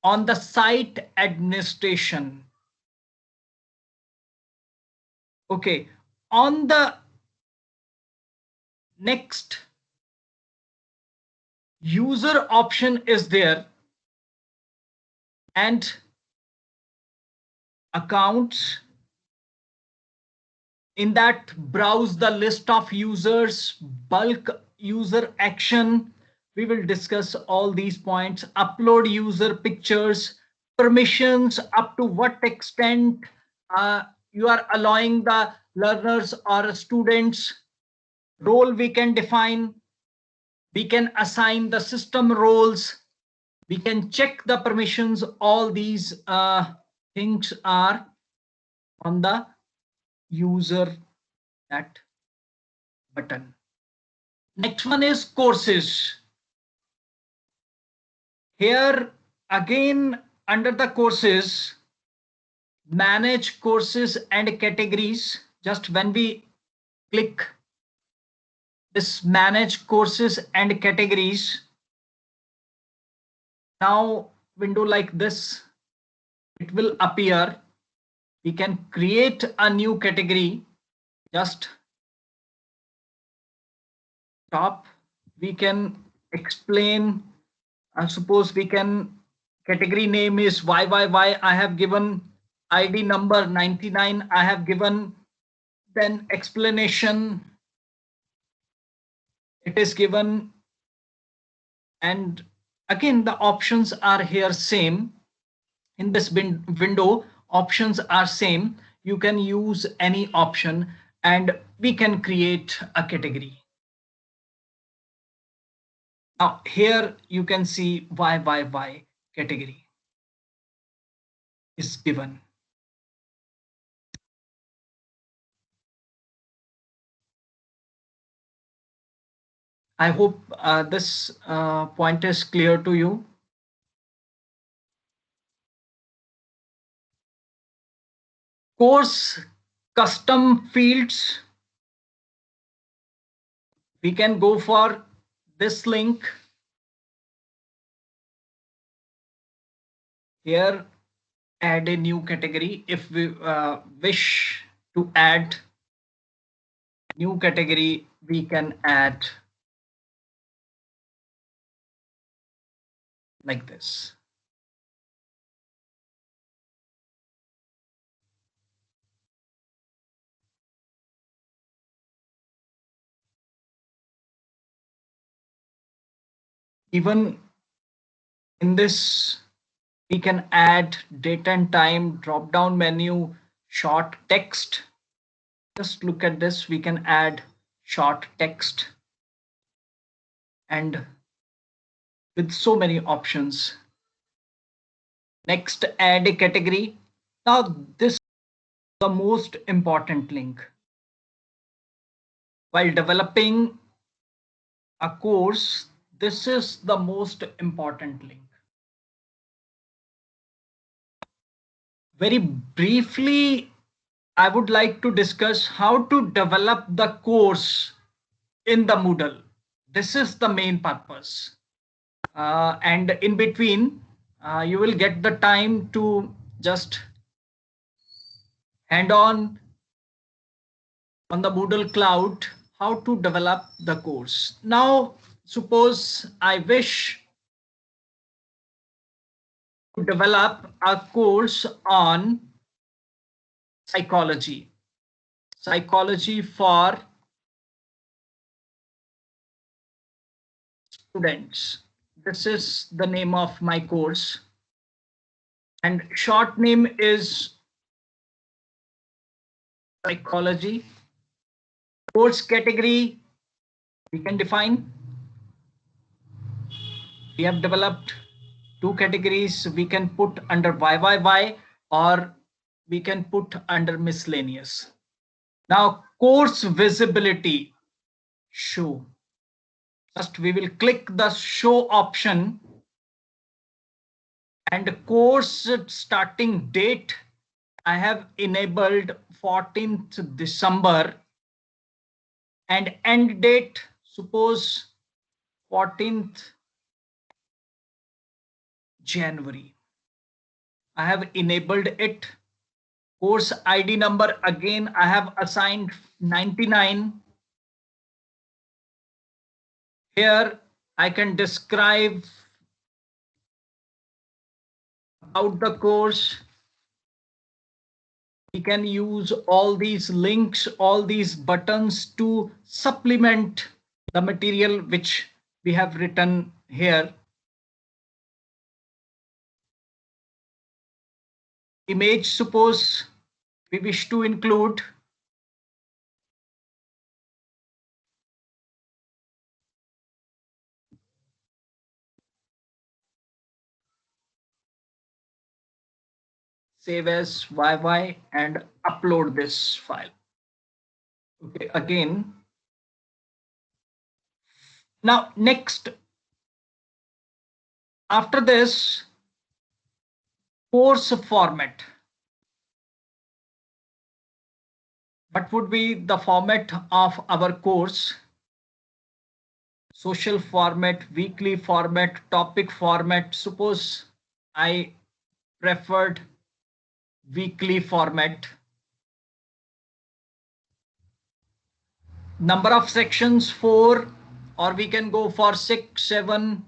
on the site administration. Okay, on the next, user option is there, and accounts. In that, browse the list of users, bulk user action. We will discuss all these points. Upload user pictures, permissions, up to what extent you are allowing the learners or students. Role we can define. We can assign the system roles. We can check the permissions. All these things are on the user that button. Next one is courses. Here again, under the courses, manage courses and categories. Just when we click this manage courses and categories, now window like this, it will appear. We can create a new category. Just top, we can explain. Suppose we can, category name is YYY. I have given ID number 99. I have given, then explanation. It is given, and again the options are here same. In this window, options are same. You can use any option, and we can create a category. Now here you can see YYY category is given. I hope this point is clear to you. Course custom fields. We can go for this link. Here, add a new category. If we wish to add new category, we can add like this. Even in this, we can add date and time, drop down menu, short text. Just look at this. We can add short text, and with so many options. Next, add a category. Now this is the most important link. While developing a course, this is the most important link. Very briefly, I would like to discuss how to develop the course in the Moodle. This is the main purpose. And in between, you will get the time to just hand on the Moodle cloud how to develop the course. Now, suppose I wish to develop a course on psychology. Psychology for students. This is the name of my course, and short name is psychology. Course category we can define. We have developed two categories. We can put under YYY or we can put under miscellaneous. Now course visibility, show. Just we will click the show option, and course starting date I have enabled 14th December, and end date suppose 14th January. I have enabled it. Course ID number again I have assigned 99. Here I can describe about the course. We can use all these links, all these buttons to supplement the material which we have written here. Image, suppose we wish to include. Save as YY and upload this file. Okay, again. Now next, after this, course format. What would be the format of our course? Social format, weekly format, topic format. Suppose I preferred weekly format. Number of sections 4, or we can go for 6, 7.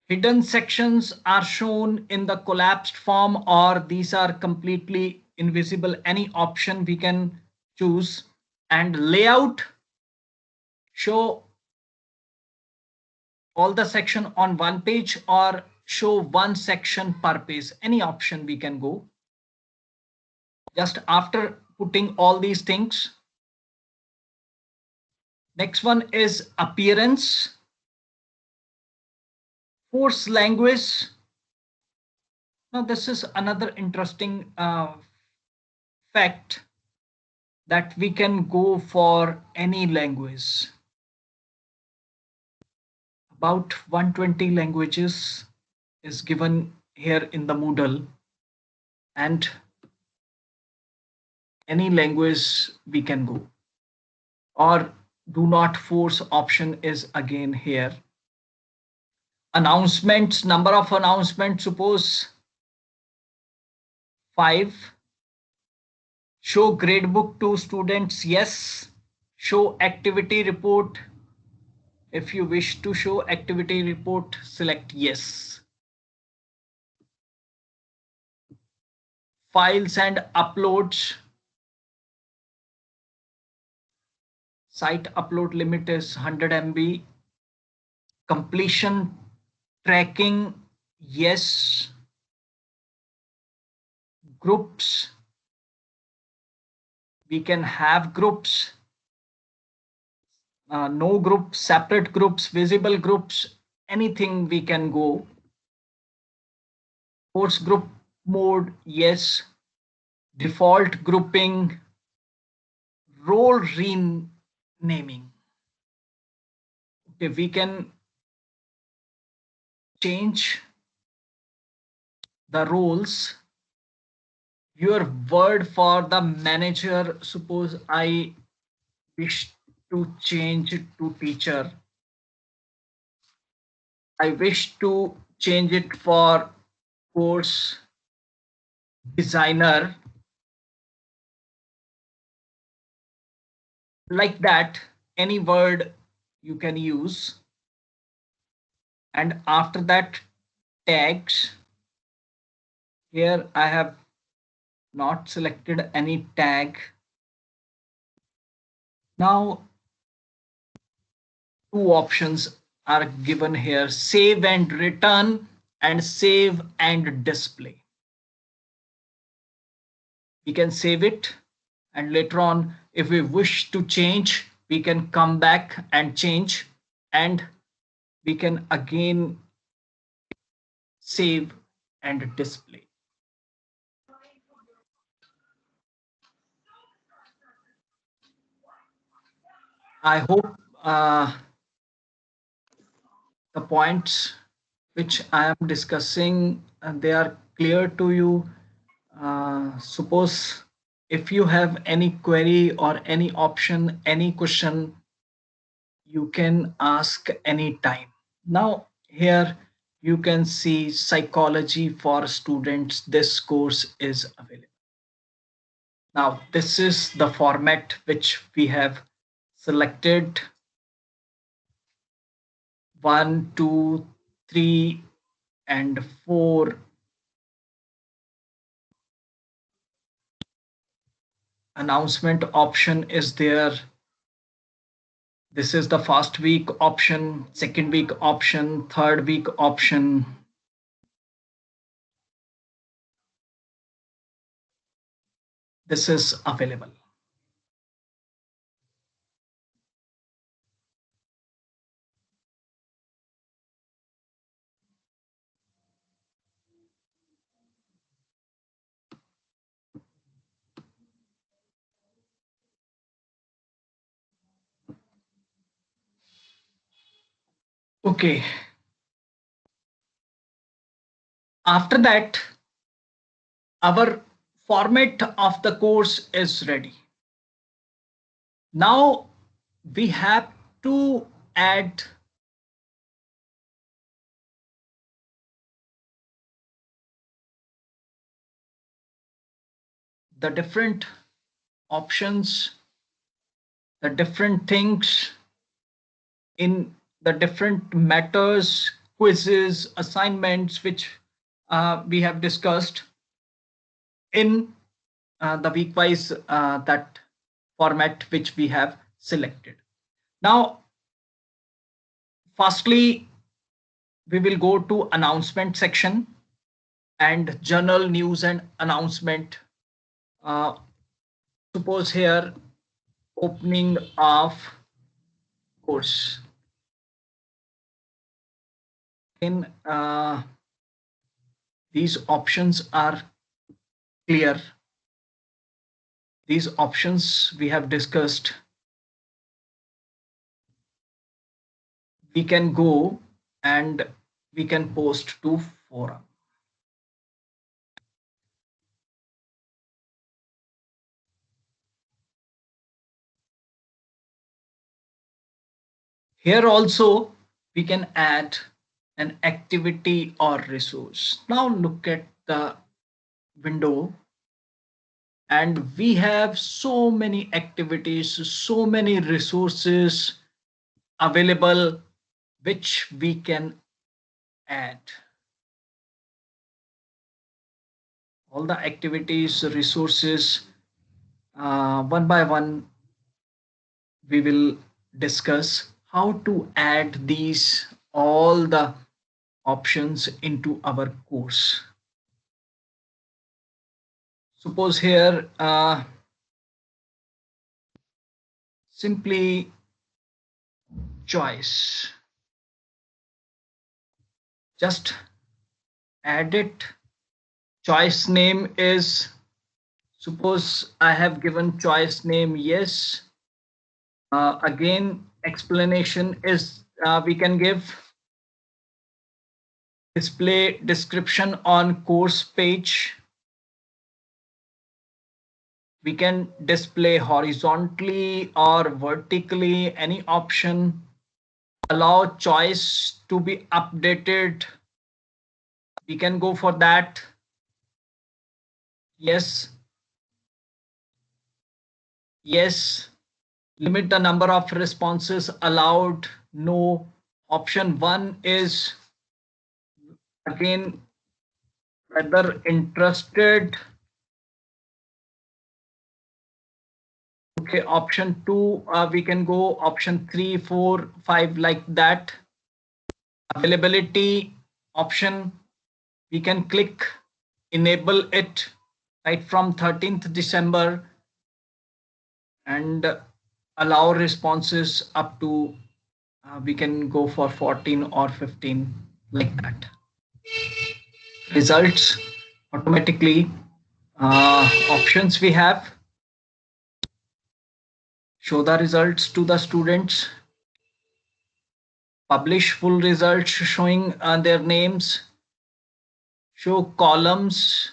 Hidden sections are shown in the collapsed form, or these are completely invisible. Any option we can choose. And layout, show all the section on one page or show one section per page. Any option we can go. Just after putting all these things. Next one is appearance. Course language. Now this is another interesting fact, that we can go for any language. About 120 languages is given here in the Moodle, and any language we can go. Or do not force option is again here. Announcements, number of announcements, suppose 5. Show gradebook to students, yes. Show activity report. If you wish to show activity report, select yes. Files and uploads. Site upload limit is 100 MB. Completion tracking, yes. Groups, we can have groups, no groups, separate groups, visible groups, anything we can go. Course group mode, yes. Default grouping, role renaming. Okay, we can change the roles. Your word for the manager, suppose I wish to change it to teacher. I wish to change it for course designer. Like that, any word you can use. And after that, tags. Here I have not selected any tag. Now, two options are given here: save and return and save and display. We can save it, and later on, if we wish to change, we can come back and change, and we can again save, and display. I hope the points which I am discussing they are clear to you. Suppose if you have any query or any option, any question, you can ask anytime. Now here you can see psychology for students. This course is available. Now this is the format which we have selected. 1, 2, 3, and 4 announcement option is there. This is the first week option, second week option, third week option. This is available. Okay. After that, our format of the course is ready. Now we have to add the different options, the different things in the different matters, quizzes, assignments, which we have discussed in the week-wise that format which we have selected. Now, firstly, we will go to announcement section and journal news and announcement. Suppose here opening of course. In these options are clear. These options we have discussed. We can go and we can post to forum. Here also we can add an activity or resource. Now look at the window and we have so many activities, so many resources available which we can add. All the activities, resources, one by one we will discuss how to add these all the options into our course. Suppose here simply choice, just add it. Choice name is, suppose I have given choice name yes. Again explanation is we can give display description on course page. We can display horizontally or vertically, any option. Allow choice to be updated. We can go for that. Yes. Yes. Limit the number of responses allowed. No. Option 1 is again whether interested. Okay, option 2 we can go option 3, 4, 5 like that. Availability option, we can click enable it right from 13th December and allow responses up to we can go for 14 or 15 like that. results automatically. Options we have: show the results to the students, publish full results showing their names, show columns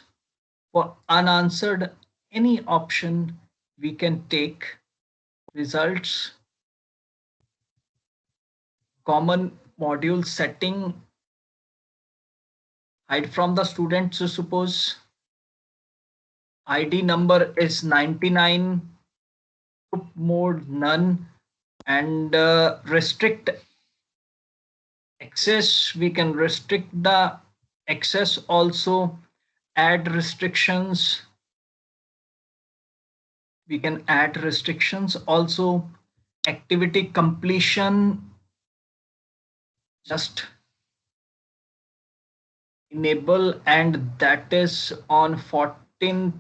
for unanswered. Any option we can take. Results, common module setting, hide from the students. So suppose ID number is 99, group mode none, and restrict access. We can restrict the access also, add restrictions. We can add restrictions also. Activity completion, just enable, and that is on 14th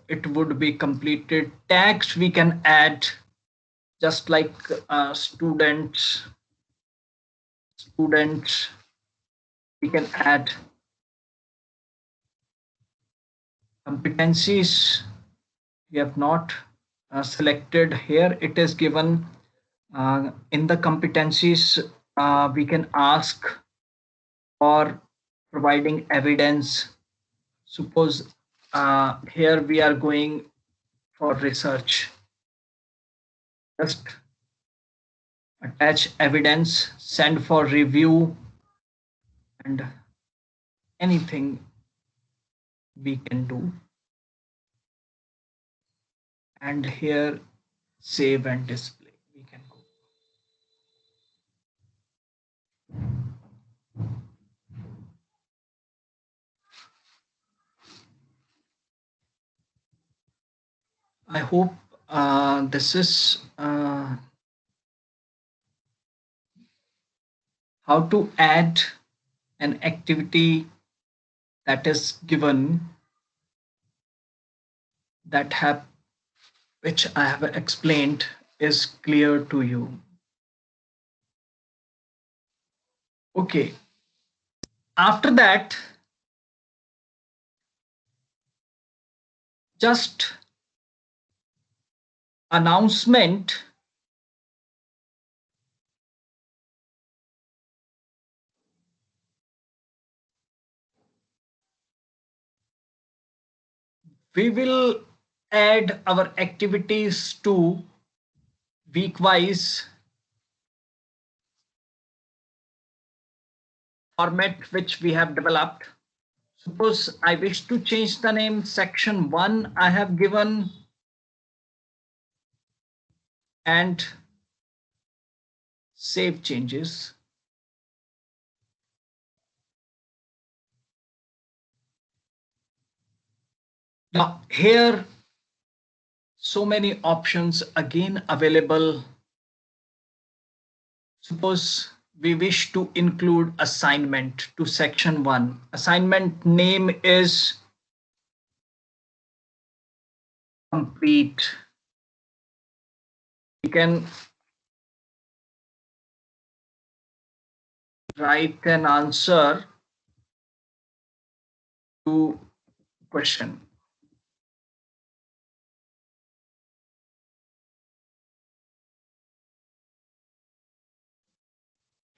it would be completed. Tags we can add, just like students we can add. Competencies we have not selected here. It is given in the competencies. We can ask for providing evidence. Suppose here we are going for research. Just attach evidence, send for review, and anything we can do. And here save and display we can go. I hope this is how to add an activity that is given, that have which I have explained is clear to you. Okay. After that, just announcement. We will add our activities to week-wise format which we have developed. Suppose I wish to change the name. Section 1 I have given, and save changes. Now here so many options again available. Suppose we wish to include assignment to section 1. Assignment name is complete. We can write an answer to question.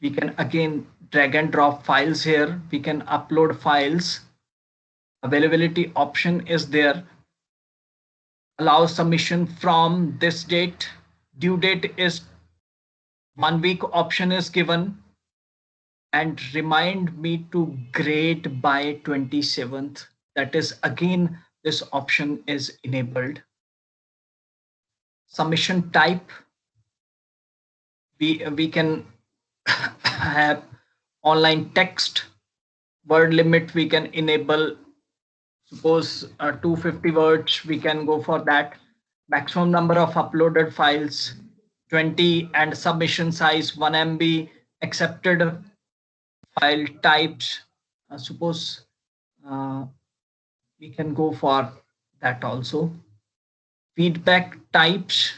We can again drag and drop files here. We can upload files. Availability option is there. Allow submission from this date. Due date is 1 week option is given. And remind me to grade by 27th. That is again, this option is enabled. Submission type. We can have online text. Word limit we can enable. Suppose 250 words, we can go for that. Maximum number of uploaded files 20, and submission size 1 MB. Accepted file types. Suppose we can go for that also. Feedback types.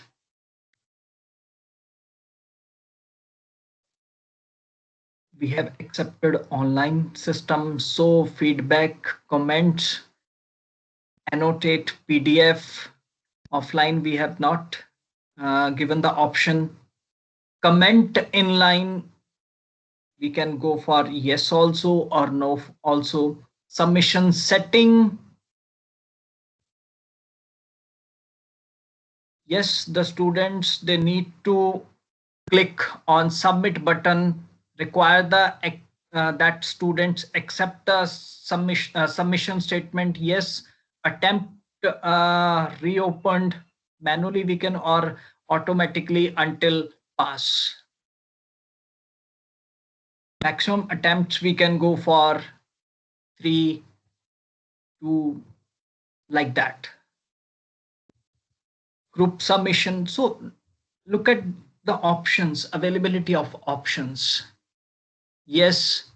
we have accepted online system, so feedback, comments, annotate PDF. Offline, we have not given the option. Comment inline, we can go for yes also or no also. Submission setting, yes, the students, they need to click on submit button, require the that students accept the submission statement, yes, attempt reopened manually we can, or automatically until pass. Maximum attempts we can go for 3, 2, like that. Group submission. So look at the options, availability of options. Yes,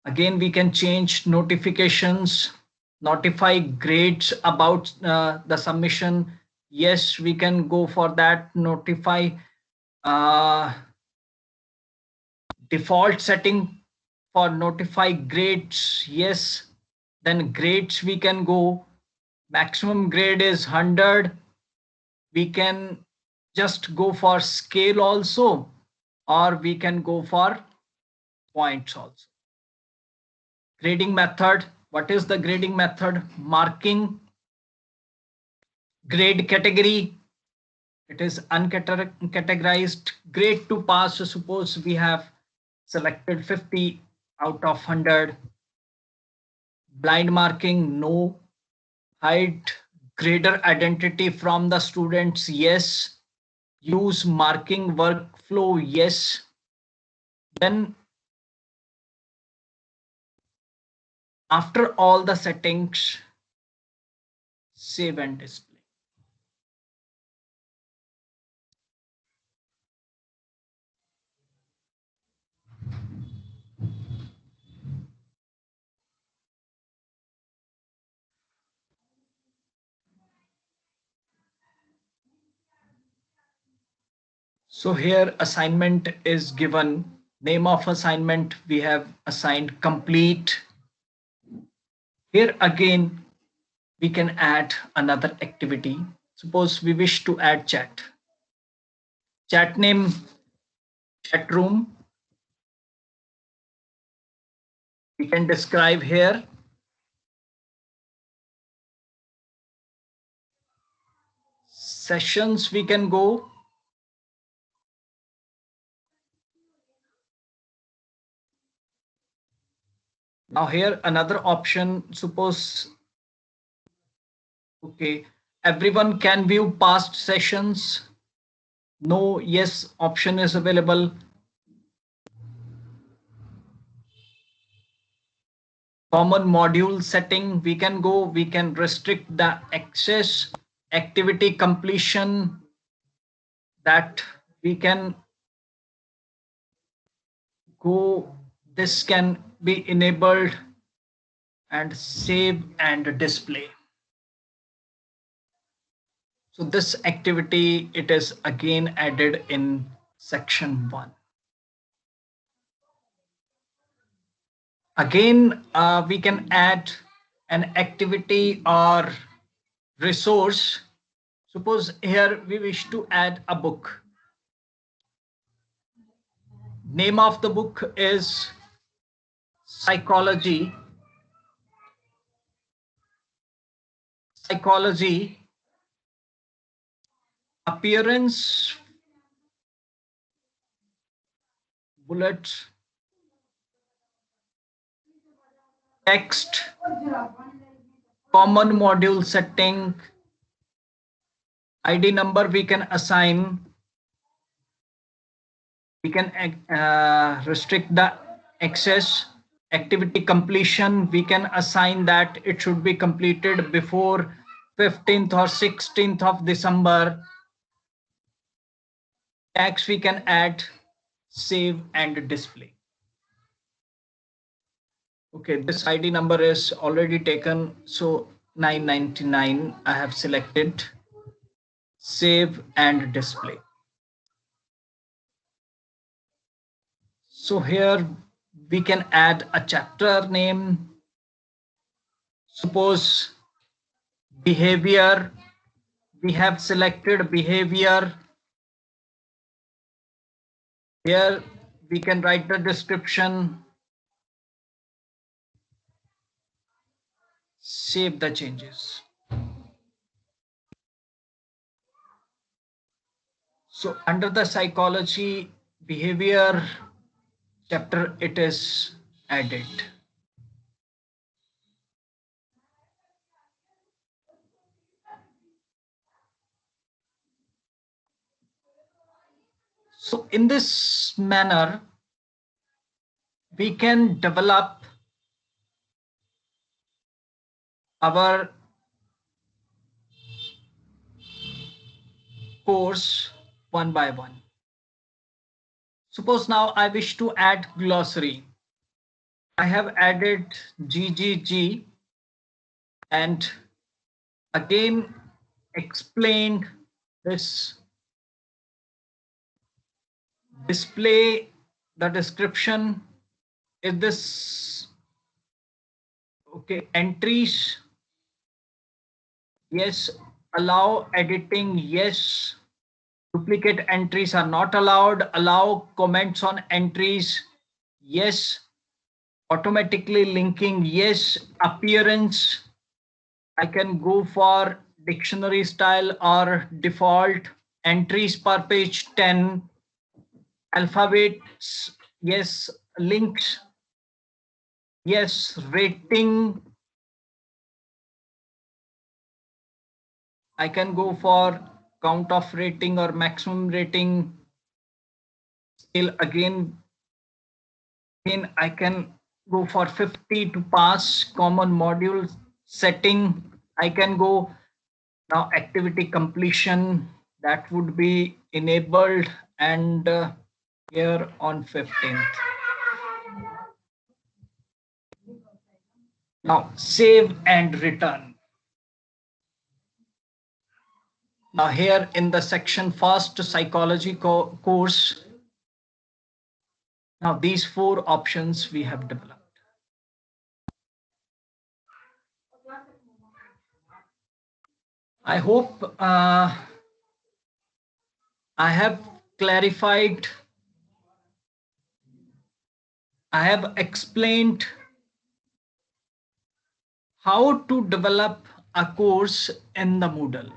again we can change notifications, notify grades about the submission. Yes, we can go for that. Notify default setting for notify grades, yes. Then grades we can go, maximum grade is 100. We can just go for scale also, or we can go for points also. Grading method, what is the grading method? Marking. Grade category, it is uncategorized. Grade to pass, so suppose we have selected 50 out of 100. Blind marking, no. Hide grader identity from the students, yes. Use marking workflow, yes. Then after all the settings, save and display. So here assignment is given. Name of assignment we have assigned complete. Here again we can add another activity. Suppose we wish to add chat. Chat name, chat room. We can describe here. Sessions we can go. Now here another option, suppose, okay, everyone can view past sessions. No, yes option is available. Common module setting we can go, we can restrict the access. Activity completion, that we can go, this can be enabled. And save and display. So this activity, it is again added in section 1. Again, we can add an activity or resource. Suppose here we wish to add a book. Name of the book is Psychology. Psychology. Appearance, bullet, text, common module setting, ID number we can assign. We can restrict the access. Activity completion, we can assign that it should be completed before 15th or 16th of December. Tags we can add, save and display. Okay, this ID number is already taken, so 999 I have selected. Save and display. So here we can add a chapter name. Suppose behavior, we have selected behavior. Here we can write the description, save the changes. So under the psychology behavior chapter, it is added. So in this manner, we can develop our course one by one. Suppose now I wish to add glossary. I have added GGG and again explained this. Display the description. Is this okay? Entries, yes. Allow editing, yes. Duplicate entries are not allowed. Allow comments on entries, yes. Automatically linking, yes. Appearance, I can go for dictionary style or default. Entries per page 10. Alphabets, yes. Links, yes. Rating, I can go for count of rating or maximum rating. Scale again I can go for 50 to pass. Common module setting, I can go now. Activity completion, that would be enabled, and here on 15th. Now save and return. Now here in the section first psychology course, now these 4 options we have developed. I hope I have clarified, I have explained how to develop a course in the Moodle.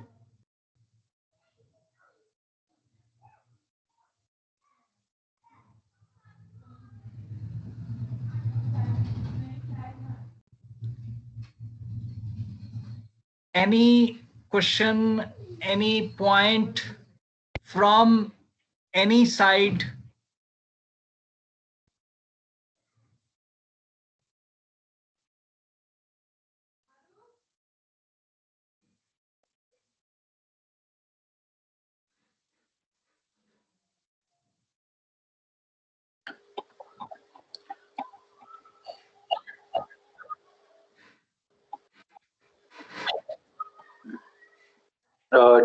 Any question, any point from any side?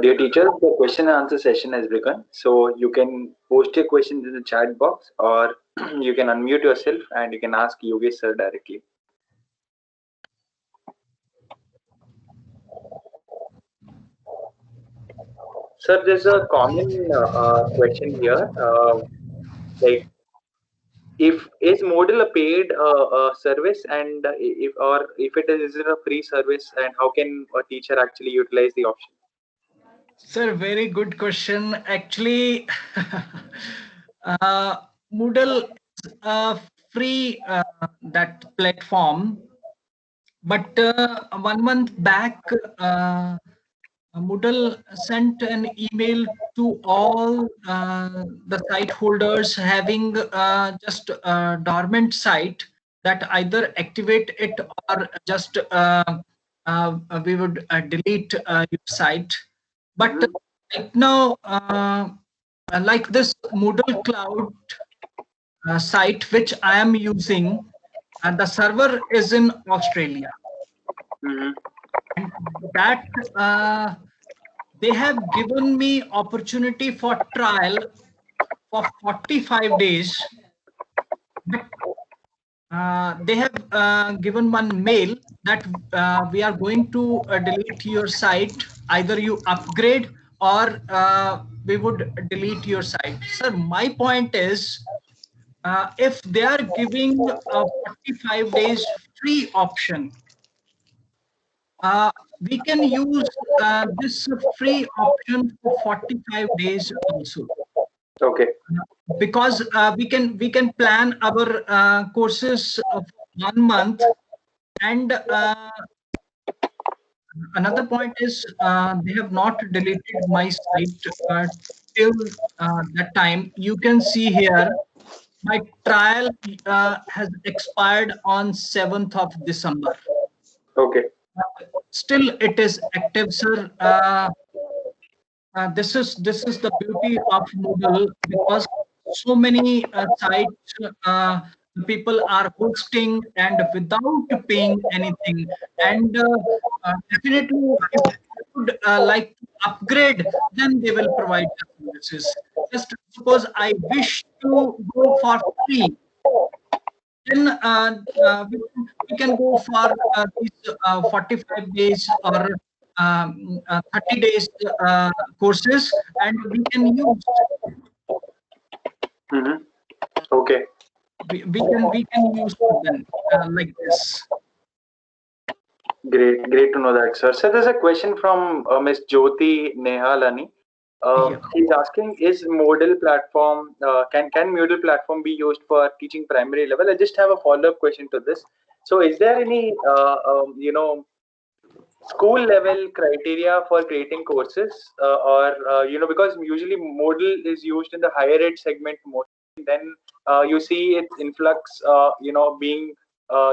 Dear teachers, the question and answer session has begun. So you can post your questions in the chat box, or you can unmute yourself and you can ask Yogesh sir directly. Sir, there's a common question here. Like, if is Moodle a paid service, and if it is it a free service, and how can a teacher actually utilize the option? Sir, very good question. Actually, Moodle is a free that platform, but 1 month back, Moodle sent an email to all the site holders having just a dormant site, that either activate it or just we would delete your site. But right now, like this Moodle Cloud site which I am using, and the server is in Australia. And that they have given me opportunity for trial for 45 days. but they have given one mail that we are going to delete your site. Either you upgrade or we would delete your site. Sir, my point is, if they are giving a 45 days free option, we can use this free option for 45 days also, Okay. because we can plan our courses of 1 month. And another point is, they have not deleted my site till that time. You can see here my trial has expired on 7th of December. Okay. Still it is active, sir. This is the beauty of Moodle, because so many sites people are hosting and without paying anything. And definitely, if they would like to upgrade, then they will provide the services. Just suppose I wish to go for free, then we can go for these 45 days or 30 days courses, and we can use, Mm-hmm. Okay. we can use them like this. Great. Great to know that, sir. So there's a question from Miss Jyoti Nehalani. Yeah. He's asking, is Moodle platform can Moodle platform be used for teaching primary level? I just have a follow-up question to this. So, is there any school level criteria for creating courses, or because usually Moodle is used in the higher ed segment most, then you see its influx, being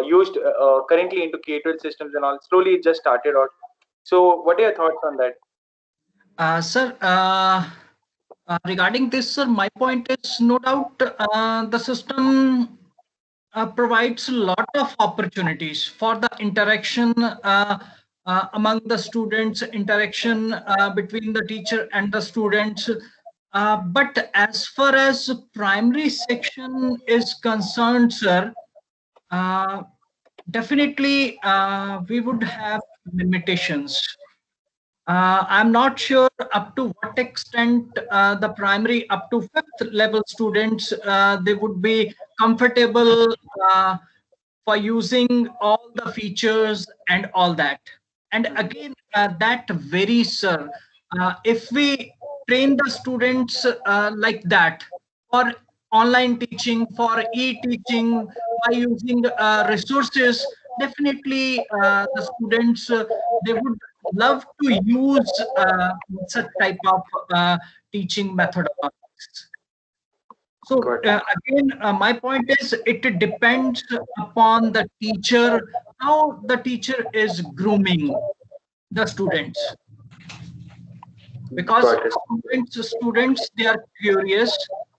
used currently into K-12 systems and all. Slowly, it just started out. So, what are your thoughts on that? Sir, regarding this, sir, my point is, no doubt the system provides a lot of opportunities for the interaction among the students, interaction between the teacher and the students. But as far as primary section is concerned, sir, uh, definitely we would have limitations. I'm not sure up to what extent the primary up to fifth level students they would be comfortable for using all the features and all that. And again, that varies, sir. If we train the students like that for online teaching, for e-teaching, by using resources, definitely the students they would love to use such type of teaching methodologies. So Got it. again, my point is, it depends upon the teacher, how the teacher is grooming the students. Because Got it. students they are curious,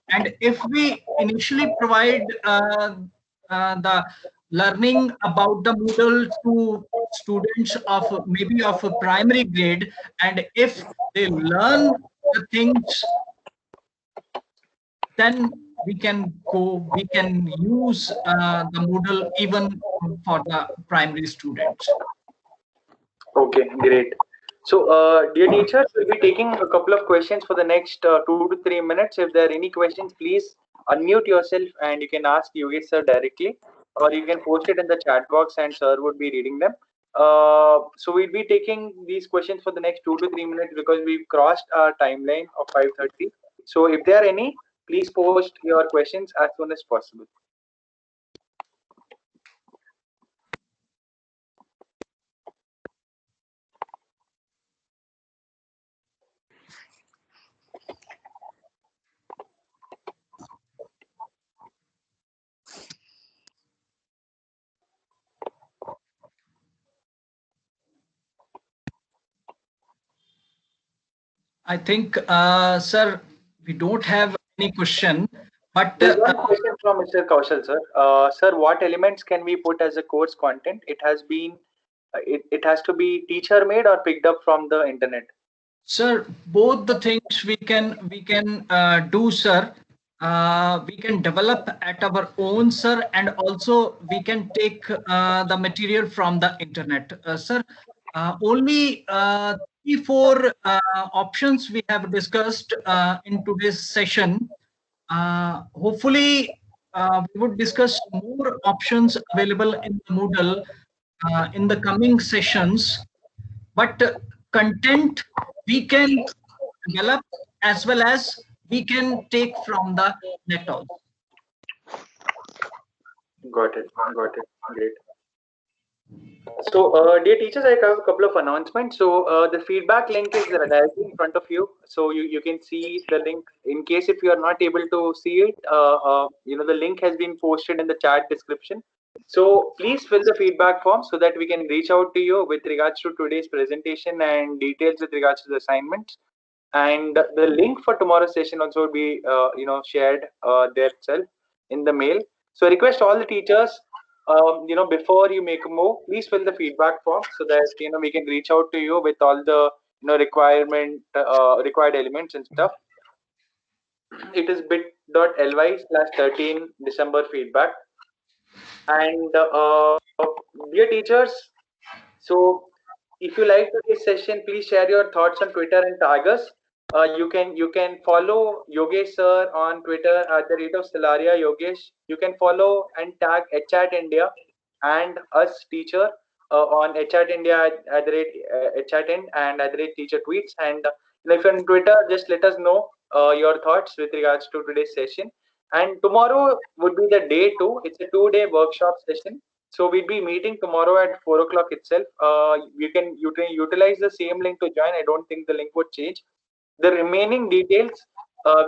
and if we initially provide the learning about the Moodle to students of maybe of a primary grade, and if they learn the things, then we can use the Moodle even for the primary students. Okay, great. So, dear teachers, we'll be taking a couple of questions for the next 2 to 3 minutes. If there are any questions, please unmute yourself and you can ask Yogesh sir directly, or you can post it in the chat box and sir would be reading them. So we'll be taking these questions for the next 2 to 3 minutes because we've crossed our timeline of 5:30. So if there are any, please post your questions as soon as possible. I think, sir, we don't have any question, but There's one question from Mr. Kaushal, sir. Sir, what elements can we put as a course content? It has to be teacher made or picked up from the internet. sir, both the things we can do, sir. we can develop at our own, sir, and also we can take the material from the internet, sir. Only 3-4 options we have discussed in today's session. Hopefully, we would discuss more options available in the Moodle in the coming sessions. But content we can develop as well as we can take from the net also. Got it. Got it. Great. So, dear teachers, I have a couple of announcements. So, the feedback link is directly in front of you. So, you can see the link. In case if you are not able to see it, the link has been posted in the chat description. So, please fill the feedback form so that we can reach out to you with regards to today's presentation and details with regards to the assignments. And the link for tomorrow's session also will be, shared there itself in the mail. So, I request all the teachers before you make a move, please fill the feedback form so that we can reach out to you with all the required elements and stuff. It is bit.ly/13 December feedback. And dear teachers, so if you like today's session, please share your thoughts on Twitter and tag us. You can follow Yogesh sir on Twitter at the rate of Stellaria Yogesh. You can follow and tag HChat India and us teacher on HChat India at the rate HChatN and at the rate teacher tweets. And if you're on Twitter, just let us know your thoughts with regards to today's session. And tomorrow would be the day 2. It's a 2-day workshop session. So we'll be meeting tomorrow at 4 o'clock itself. You can utilize the same link to join. I don't think the link would change. The remaining details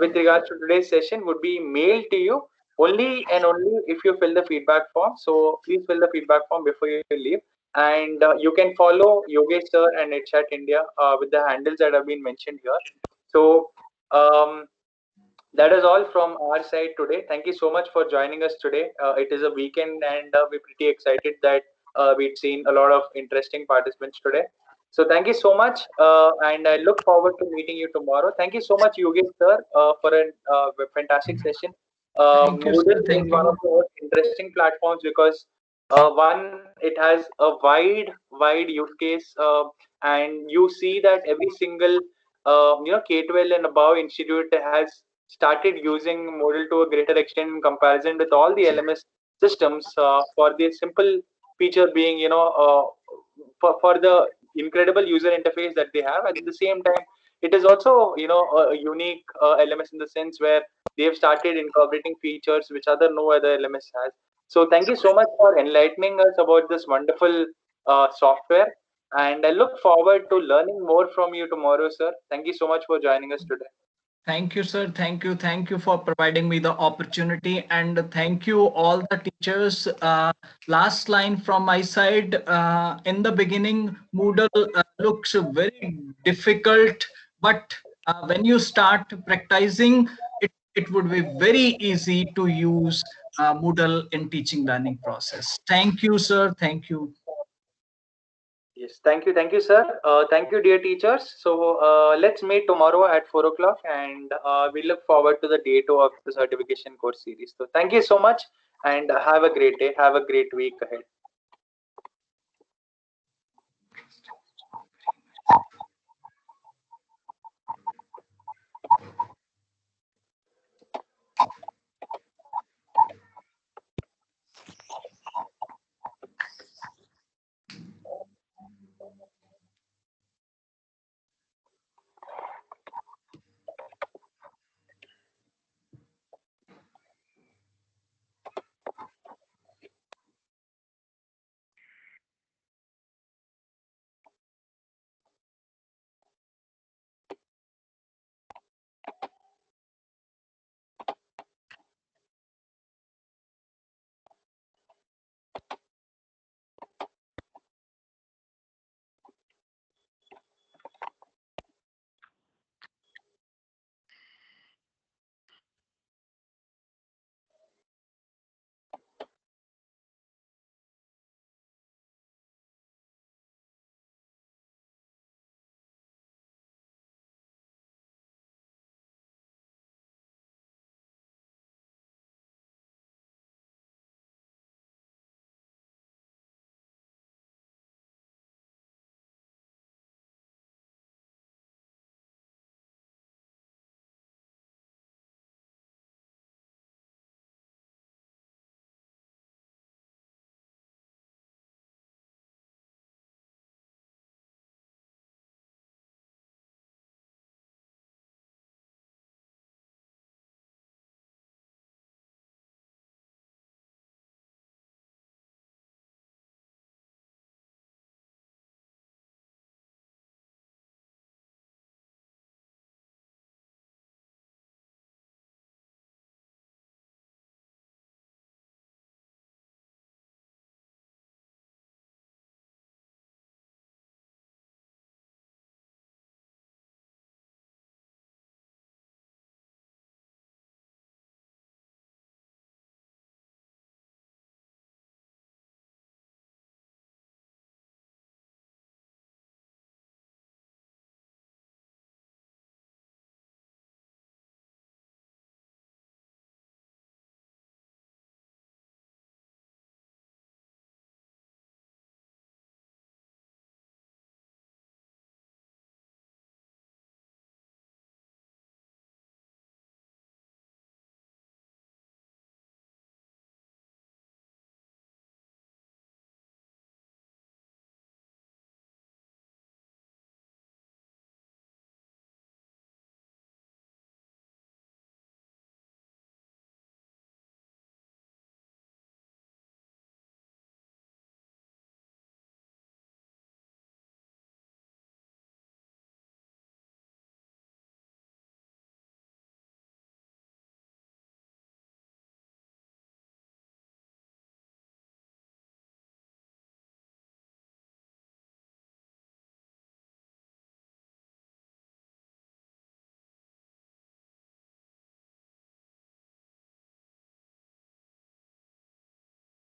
with regards to today's session would be mailed to you only and only if you fill the feedback form. So please fill the feedback form before you leave. And you can follow Yogesh sir and HChat India with the handles that have been mentioned here. So that is all from our side today. Thank you so much for joining us today. It is a weekend and we're pretty excited that we've seen a lot of interesting participants today. So thank you so much, and I look forward to meeting you tomorrow. Thank you so much, Yogesh sir, for a fantastic session. Thank you, Moodle sir. is Thank one of you. the most interesting platforms because one, it has a wide use case, and you see that every single K-12 and above institute has started using Moodle to a greater extent in comparison with all the LMS systems for the simple feature being, for the incredible user interface that they have. At the same time, it is also, a unique LMS in the sense where they have started incorporating features which no other LMS has. So thank you so much for enlightening us about this wonderful software. And I look forward to learning more from you tomorrow, sir. Thank you so much for joining us today. Thank you, sir. Thank you. Thank you for providing me the opportunity. And thank you, all the teachers. Last line from my side. In the beginning, Moodle looks very difficult, but when you start practicing, it would be very easy to use Moodle in teaching learning process. Thank you, sir. Thank you. Yes, thank you, sir. Thank you, dear teachers. So let's meet tomorrow at 4 o'clock, and we look forward to the day 2 of the certification course series. So thank you so much, and have a great day. Have a great week ahead.